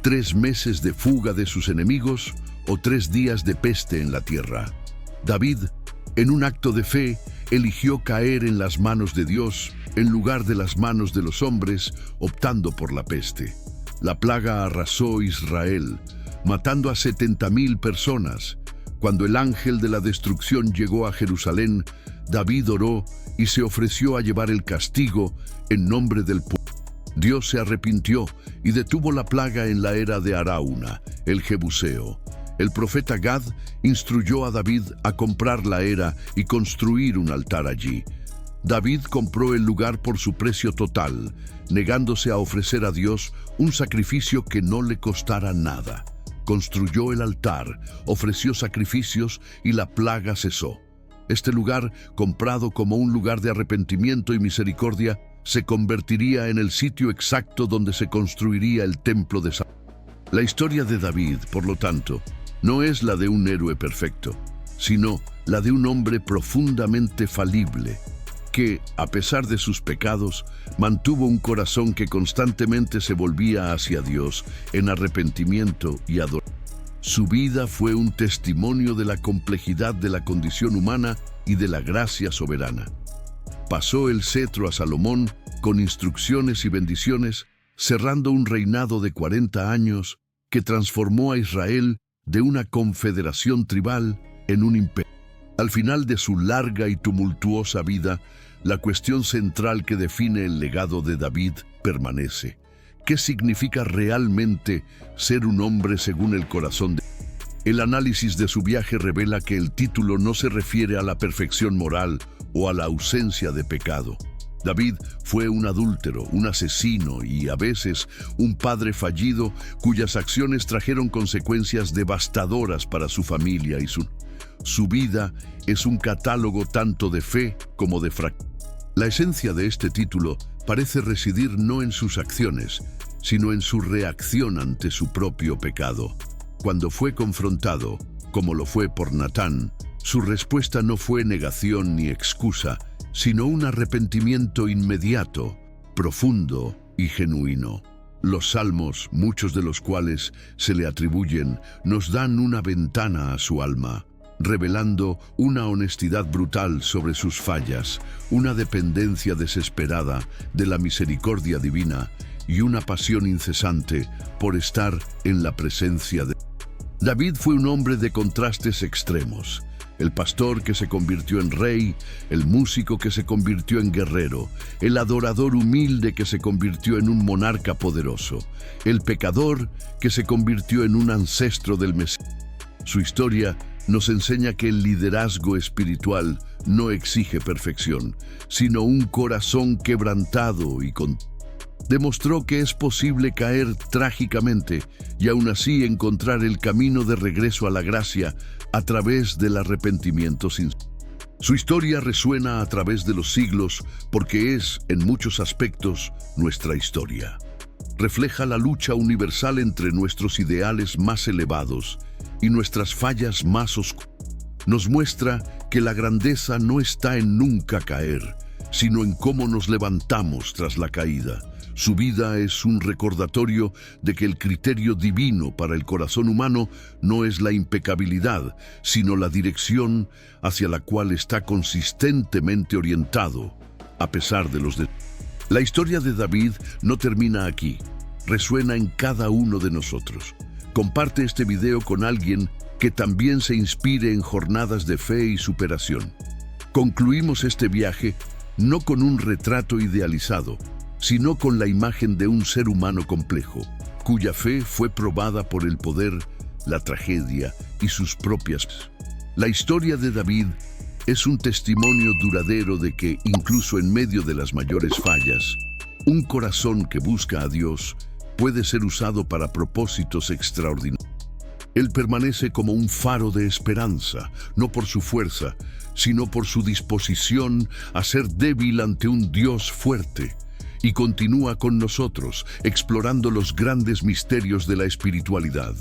Speaker 1: 3 meses de fuga de sus enemigos o 3 días de peste en la tierra. David, en un acto de fe, eligió caer en las manos de Dios en lugar de las manos de los hombres, optando por la peste. La plaga arrasó Israel, matando a 70,000 personas. Cuando el ángel de la destrucción llegó a Jerusalén, David oró y se ofreció a llevar el castigo en nombre del pueblo. Dios se arrepintió y detuvo la plaga en la era de Arauna, el Jebuseo. El profeta Gad instruyó a David a comprar la era y construir un altar allí. David compró el lugar por su precio total, negándose a ofrecer a Dios un sacrificio que no le costara nada. Construyó el altar, ofreció sacrificios y la plaga cesó. Este lugar, comprado como un lugar de arrepentimiento y misericordia, se convertiría en el sitio exacto donde se construiría el templo de Salomón. La historia de David, por lo tanto, no es la de un héroe perfecto, sino la de un hombre profundamente falible, que, a pesar de sus pecados, mantuvo un corazón que constantemente se volvía hacia Dios en arrepentimiento y adoración. Su vida fue un testimonio de la complejidad de la condición humana y de la gracia soberana. Pasó el cetro a Salomón con instrucciones y bendiciones, cerrando un reinado de 40 años que transformó a Israel de una confederación tribal en un imperio. Al final de su larga y tumultuosa vida, la cuestión central que define el legado de David permanece. ¿Qué significa realmente ser un hombre según el corazón de Dios? El análisis de su viaje revela que el título no se refiere a la perfección moral o a la ausencia de pecado. David fue un adúltero, un asesino y, a veces, un padre fallido cuyas acciones trajeron consecuencias devastadoras para su familia y su vida es un catálogo tanto de fe como de fracaso. La esencia de este título parece residir no en sus acciones, sino en su reacción ante su propio pecado. Cuando fue confrontado, como lo fue por Natán, su respuesta no fue negación ni excusa, sino un arrepentimiento inmediato, profundo y genuino. Los salmos, muchos de los cuales se le atribuyen, nos dan una ventana a su alma, revelando una honestidad brutal sobre sus fallas, una dependencia desesperada de la misericordia divina y una pasión incesante por estar en la presencia de Dios. David fue un hombre de contrastes extremos. El pastor que se convirtió en rey, el músico que se convirtió en guerrero, el adorador humilde que se convirtió en un monarca poderoso, el pecador que se convirtió en un ancestro del Mesías. Su historia nos enseña que el liderazgo espiritual no exige perfección, sino un corazón quebrantado y demostró que es posible caer trágicamente y aún así encontrar el camino de regreso a la gracia a través del arrepentimiento sincero. Su historia resuena a través de los siglos porque es, en muchos aspectos, nuestra historia. Refleja la lucha universal entre nuestros ideales más elevados y nuestras fallas más oscuras. Nos muestra que la grandeza no está en nunca caer, sino en cómo nos levantamos tras la caída. Su vida es un recordatorio de que el criterio divino para el corazón humano no es la impecabilidad, sino la dirección hacia la cual está consistentemente orientado, a pesar de los La historia de David no termina aquí, resuena en cada uno de nosotros. Comparte este video con alguien que también se inspire en jornadas de fe y superación. Concluimos este viaje no con un retrato idealizado, sino con la imagen de un ser humano complejo, cuya fe fue probada por el poder, la tragedia y sus propias. La historia de David es un testimonio duradero de que, incluso en medio de las mayores fallas, un corazón que busca a Dios puede ser usado para propósitos extraordinarios. Él permanece como un faro de esperanza, no por su fuerza, sino por su disposición a ser débil ante un Dios fuerte, y continúa con nosotros, explorando los grandes misterios de la espiritualidad.